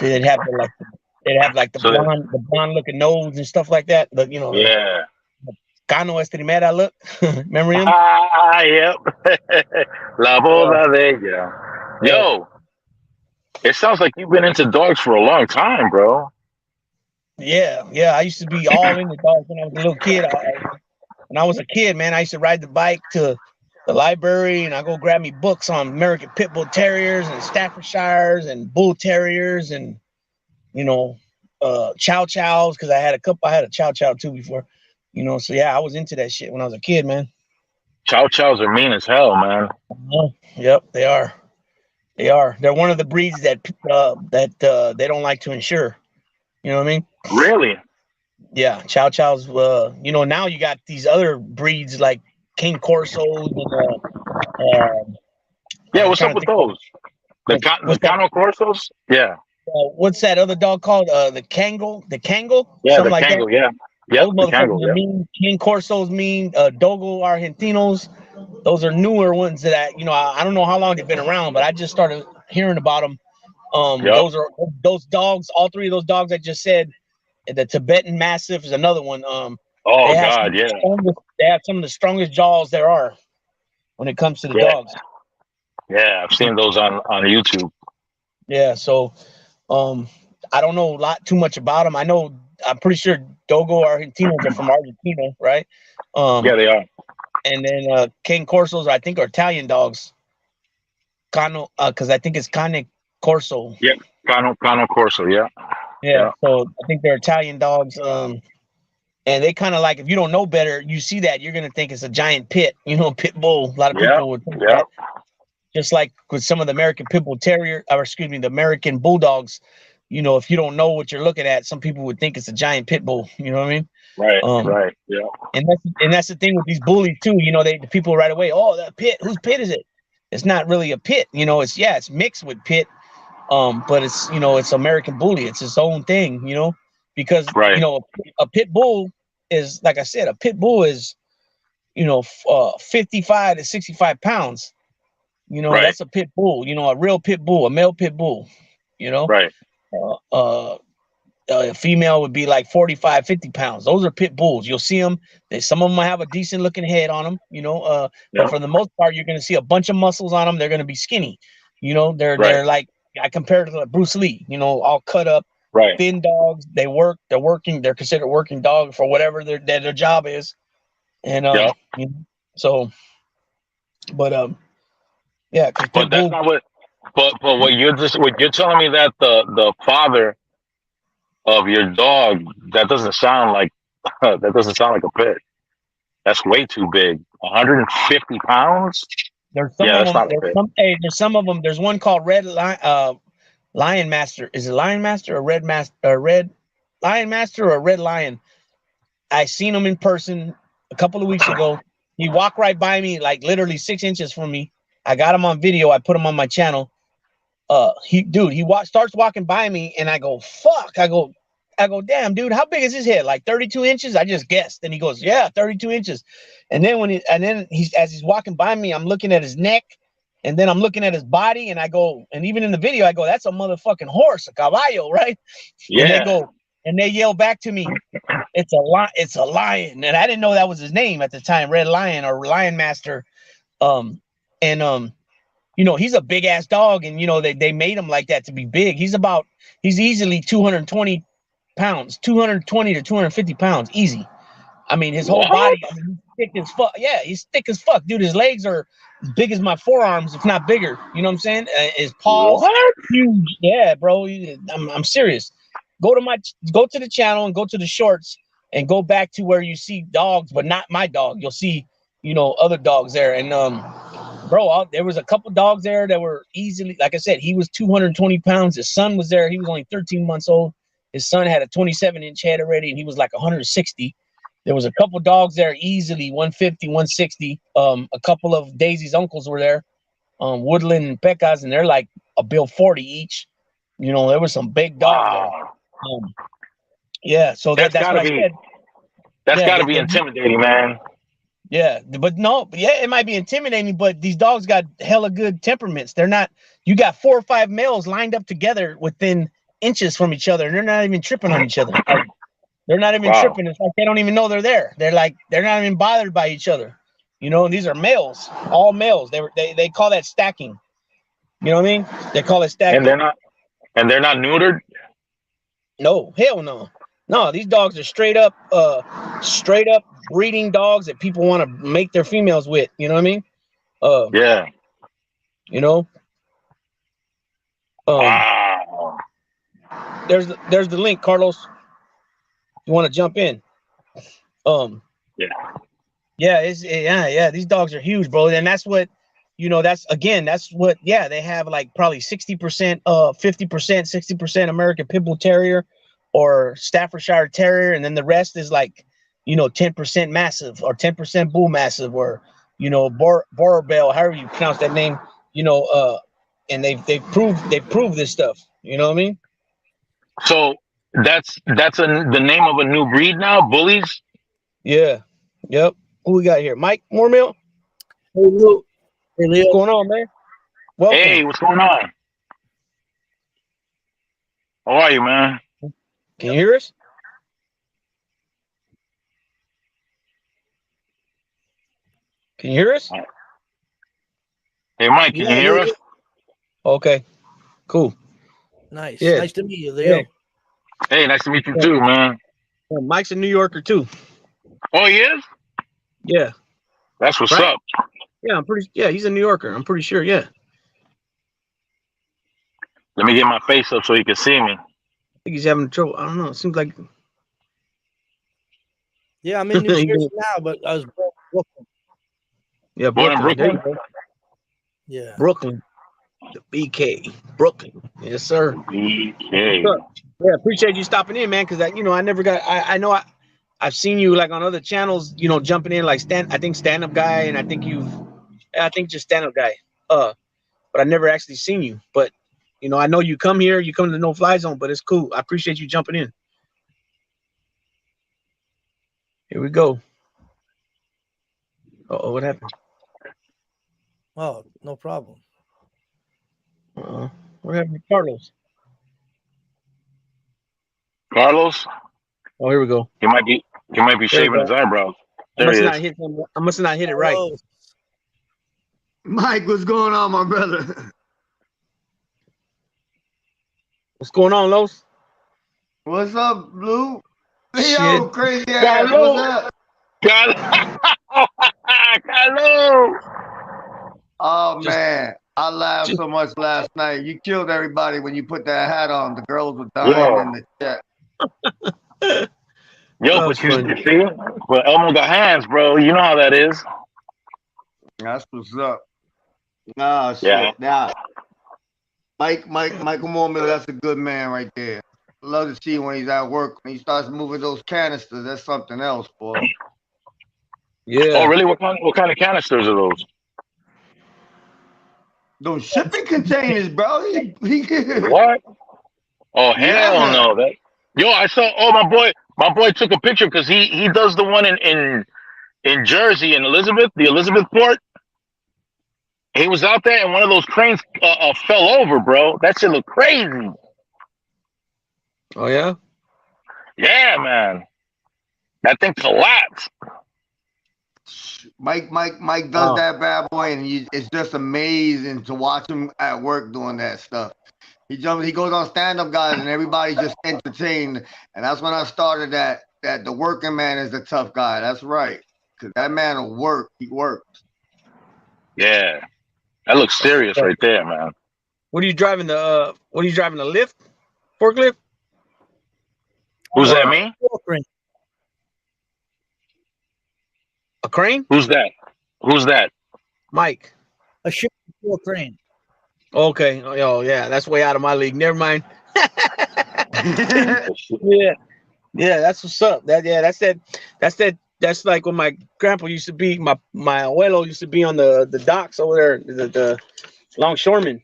They'd have the blonde looking nose and stuff like that. But Yeah. Cano Estrimera look. Remember him? Yep. La boda de ella. Yo, it sounds like you've been into dogs for a long time, bro. Yeah. I used to be all into dogs when I was a little kid. When I was a kid, man, I used to ride the bike to the library, and I go grab me books on American Pit Bull Terriers and Staffordshires and Bull Terriers and Chow Chows, because I had a Chow Chow too before. So yeah, I was into that shit when I was a kid, man. Chow Chows are mean as hell, man. Yep, they are. They're one of the breeds that they don't like to insure. You know what I mean? Really? Yeah, Chow Chows. You know, now you got these other breeds like King Corsos and Yeah, I'm what's trying up to with think of those? The what's that? Cano Corsos? Yeah. What's that other dog called? The Kango, Yeah, something the like that. Kango, yeah. Yep, Those the Kango, motherfuckers are yeah. mean. King Corsos mean. Dogo Argentinos. Those are newer ones that I don't know how long they've been around, but I just started hearing about them. Yep. Those dogs. All three of those dogs I just said. The Tibetan Mastiff is another one. Oh They have God, yeah. they have some of the strongest jaws there are when it comes to the Yeah. dogs. Yeah. I've seen those on YouTube. Yeah, so um, I don't know a lot too much about them. I'm pretty sure Dogo Argentinos are from Argentina, right? Yeah, Um, they are. and then King Corsos, I think, are Italian dogs. Cano, because I think it's Cane Corso. Yep. Cano Corso, yeah. Yeah, Yeah. so I think they're Italian dogs. And they kind of like, if you don't know better, you see that you're gonna think it's a giant pit bull. A lot of Yeah. people would think Yeah. that. Just like with some of the American Pit Bull Terrier, or excuse me, the American Bulldogs, if you don't know what you're looking at, some people would think it's a giant pit bull. You know what I mean? Right. Um, Right. Yeah. and that's the thing with these bullies too. The people right away, oh, that pit, whose pit is it? It's not really a pit. It's mixed with pit. But it's American Bully. It's its own thing. Because Right. a pit bull is, like I said, a pit bull is 55 to 65 pounds. Right. That's a pit bull. A real pit bull, a male pit bull. You know, Right. uh, uh, a female would be like 45, 50 pounds. Those are pit bulls. You'll see them. Some of them have a decent looking head on them. But Yeah. for the most part, you're going to see a bunch of muscles on them. They're going to be skinny. They're Right. like, I compare it to like Bruce Lee. All cut up, Right. thin dogs. They work. They're working. They're considered working dog for whatever their job is. And Yeah. so, but yeah, because But pit that's bull. not what. But what you're telling me that the father of your dog, that doesn't sound like that doesn't sound like a pit. That's way too big. 150 pounds. There's some Yeah, of that's them. not a pit. There's some of them. There's one called Lion Master. Is it Lion Master or Red Master? Red Lion Master or Red Lion? I seen him in person a couple of weeks ago. He walked right by me, like literally 6 inches from me. I got him on video. I put him on my channel. Starts walking by me, and I go, fuck. I go, damn, dude, how big is his head? Like 32 inches? I just guessed. And he goes, yeah, 32 inches. And then as he's walking by me, I'm looking at his neck, and then I'm looking at his body, and I go, and even in the video, I go, that's a motherfucking horse, a caballo, right? And they Yeah. go, and they yell back to me, it's a lion. And I didn't know that was his name at the time, Red Lion or Lion Master. Um, and he's a big ass dog, and they made him like that to be big. He's easily 220 pounds, 220 to 250 pounds, easy. I mean, his whole What? body, he's thick as fuck. Yeah, he's thick as fuck, dude. His legs are as big as my forearms, if not bigger. You know what I'm saying? His paws, What? huge. Yeah, bro. I'm serious. Go to the channel and go to the shorts and go back to where you see dogs, but not my dog. You'll see, other dogs there. And bro, there was a couple dogs there that were easily, like I said, he was 220 pounds. His son was there. He was only 13 months old. His son had a 27-inch head already, and he was like 160. There was a couple dogs there, easily 150, 160. A couple of Daisy's uncles were there, Woodland and Pecas, and they're like a bill 40 each. There were some big dogs there. Wow. Yeah, so that's Gotta what I be. said. That's Yeah, gotta be intimidating, man. yeah, but no, yeah, it might be intimidating, but these dogs got hella good temperaments. They're not. You got 4 or 5 males lined up together within inches from each other, and they're not even tripping on each other. Like, they're not even Wow. tripping. It's like they don't even know they're there. They're not even bothered by each other. And these are males, all males. They call that stacking. You know what I mean? They call it stacking. And they're not neutered. No, hell no. No, these dogs are straight up breeding dogs that people want to make their females with. You know what I mean? Yeah. You know. Wow. There's the link, Carlos. You want to jump in? Yeah. Yeah. These dogs are huge, bro, and that's what that's what. Yeah, they have like probably 60%, 50%, 60% American Pit Bull Terrier, or Staffordshire Terrier, and then the rest is like, 10% massive or 10% bull massive, or Borbell, however you pronounce that name. And they've proved this stuff. You know what I mean? So that's the name of a new breed now, bullies. Yeah. Yep. Who we got here? Mike Moormill. Hey, Leo. What's going on, man? Welcome. Hey, what's going on? How are you, man? Can you hear us? Can you hear us? Hey, Mike, can you hear us? Okay. Cool. Nice. Yeah. Nice to meet you, Leo. Yeah. Hey, nice to meet you too, man. Yeah, Mike's a New Yorker too. Oh, he is? Yeah. That's what's Right? up. Yeah, he's a New Yorker. I'm pretty sure. Yeah. Let me get my face up so he can see me. I think he's having trouble. I don't know. It seems like. Yeah, I'm in New Jersey now, but I was born in Brooklyn. Yeah, Born in Brooklyn. Brooklyn? Yeah. Brooklyn. The BK. Brooklyn. Yes, sir. Okay. Yeah, appreciate you stopping in, man, because I never got I've seen you like on other channels, jumping in like stand-up guy, and I think just stand-up guy. But I never actually seen you. But I know you come here, you come to the No Fly Zone, but it's cool. I appreciate you jumping in. Here we go. Uh-oh, what happened? Oh, no problem. What happened to Carlos? Carlos? Oh, here we go. He might be shaving his eyebrows. There he is. I must not hit it right. Hello. Mike, what's going on, my brother? What's going on, Los? What's up, Blue? Yo, Shit. crazy ass. What's up? Carlos! Oh, man. I laughed so much last night. You killed everybody when you put that hat on. The girls were dying in the chat. But you see, but Elmo got hands, bro. You know how that is. That's what's up. Oh, shit. Yeah. Now, Michael Moormill, that's a good man right there. Love to see when he's at work. When he starts moving those canisters, that's something else, boy. Yeah. Oh, really? What kind of canisters are those? Those shipping containers, bro. What? Oh, hell Yeah. no! I saw. Oh, my boy took a picture because he does the one in Jersey in the Elizabethport. He was out there and one of those cranes fell over, bro. That shit looked crazy. Oh yeah. Yeah, man. That thing collapsed. Mike does that bad boy, and it's just amazing to watch him at work doing that stuff. He goes on stand-up guys, and everybody's just entertained. And that's when I started that the working man is the tough guy. That's right, because that man will work. He works. Yeah, that looks serious right there, man. What are you driving the lift? Forklift? Who's that? Me? A crane? Who's that? Mike. A shipping floor crane. Okay. Oh yeah, that's way out of my league. Never mind. Yeah, that's what's up. That's like when my grandpa used to be, my Abuelo used to be on the docks over there, the longshoremen.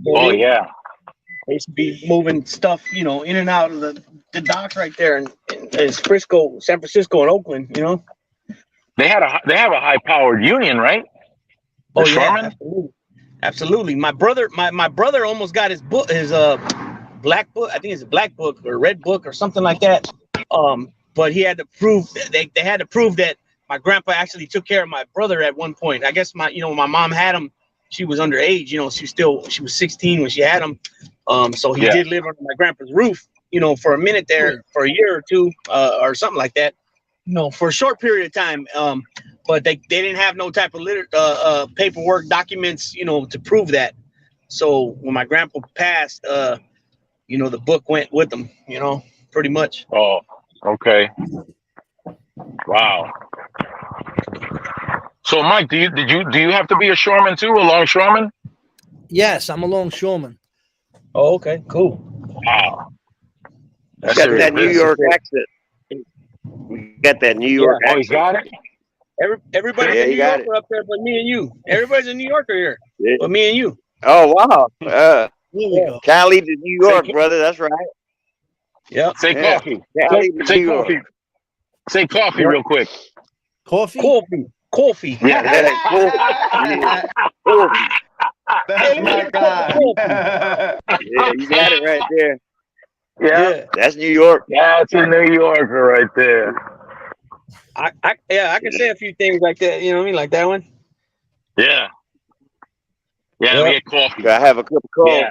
Oh yeah. They used to be moving stuff, in and out of the docks right there in San Francisco and Oakland, They have a high powered union, right? Oh yeah, absolutely. My brother almost got his black book. I think it's a black book or red book or something like that. But he had to prove they had to prove that my grandpa actually took care of my brother at one point. I guess my mom had him. She was underage. She was 16 when she had him. So he did live under my grandpa's roof, for a minute there, for a year or two, or something like that. For a short period of time. But they didn't have no type of paperwork documents, to prove that. So when my grandpa passed, the book went with him, pretty much. Oh, okay. Wow. So Mike, do you have to be a shoreman too, a longshoreman? Yes, I'm a longshoreman. Oh, okay, cool. Wow. Got that New York accent. We got that New York accent. Oh, he's got it? Everybody's a New Yorker up there but me and you. Everybody's a New Yorker here but me and you. Oh, wow. Cali to New York, brother. That's right. Yeah. Say coffee. Cali to Say New York. coffee. Say coffee real quick. Coffee? Coffee. Yeah. Coffee. That's my guy. Yeah, you got it right there. Yeah. That's New York. That's a New Yorker right there. I can say a few things like that. You know what I mean? Like that one. Yeah. Yeah, we get coffee. I have a cup of coffee.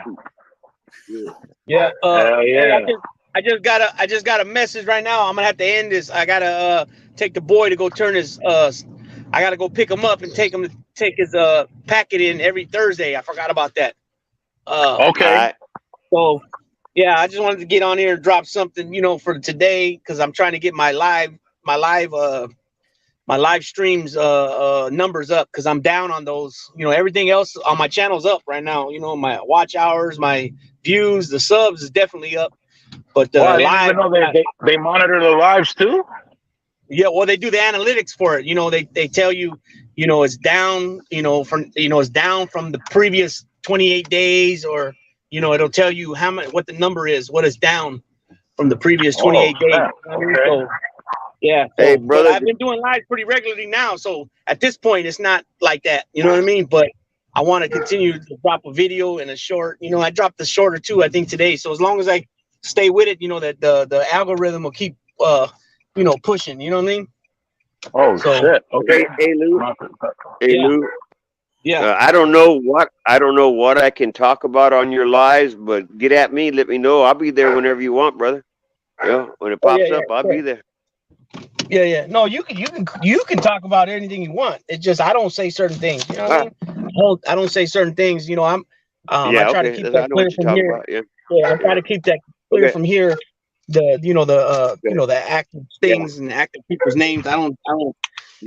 Yeah. Yeah. I just got a message right now. I'm gonna have to end this. I gotta take the boy to go turn his I gotta go pick him up and take his packet in every Thursday. I forgot about that. Okay. Right. So yeah, I just wanted to get on here and drop something, for today, because I'm trying to get my live streams numbers up, because I'm down on those. Everything else on my channel's up right now. My watch hours, my views, the subs is definitely up. But I didn't even know they monitor the lives too. Yeah, well, they do the analytics for it. They tell you, it's down, it's down from the previous 28 days, or it'll tell you what the number is, what is down from the previous 28 days. Okay. So, yeah. Hey, brother. I've been doing live pretty regularly now, so at this point, it's not like that. You know what I mean? But I want to continue to drop a video and a short. I dropped the short or two, I think, today. So as long as I stay with it, that the algorithm will keep pushing. You know what I mean? Oh, shit. Okay. Hey, Lou. Lou. Yeah. I don't know what I can talk about on your lives, but get at me. Let me know. I'll be there whenever you want, brother. When it pops up, I'll be there. Yeah. No, you can talk about anything you want. It's just I don't say certain things. You know what I mean? I don't say certain things. I try to keep that clear from here. I try to keep that clear from here. The active things and active people's names. I don't. And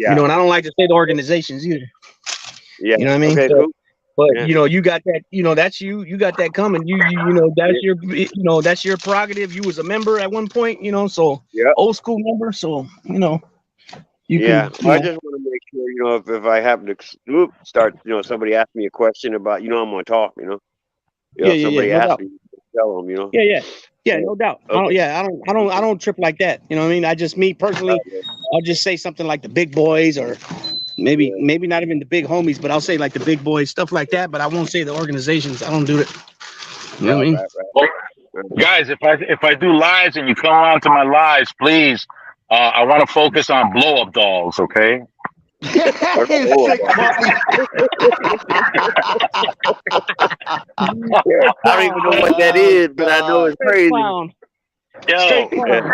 I don't like to say the organizations either. Yeah. You know what I mean? Okay, cool. But you got that. That's you got that coming. That's your prerogative. You was a member at one point. So old school member. So you can. I just want to make sure, if I happen to start, somebody asked me a question about, I'm going to talk. Somebody asked me, tell them. Yeah, no doubt. Okay. I don't trip like that. You know what I mean? Me personally, I'll just say something like the big boys, or maybe not even the big homies, but I'll say like the big boys, stuff like that. But I won't say the organizations. I don't do it. You know what I mean? Well, guys, if I do lives and you come on to my lives, please, I want to focus on blow up dolls. Okay. I don't even know what that is, but I know it's crazy. Straight clown.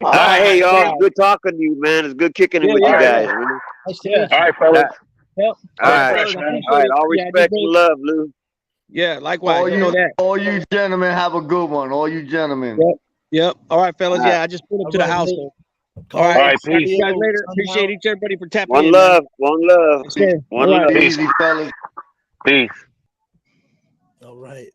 All right, hey y'all, good talking to you, man. It's good kicking it with you guys, man. All right, fellas. Yep. All right. All respect and love, Lou. Yeah, likewise. That. All you gentlemen have a good one. All you gentlemen. Yep. All right, fellas. Yeah, I just pulled up to the house. All right. See you guys later. Appreciate everybody for tapping in. One love. Peace. Easy, fellas. Peace. All right.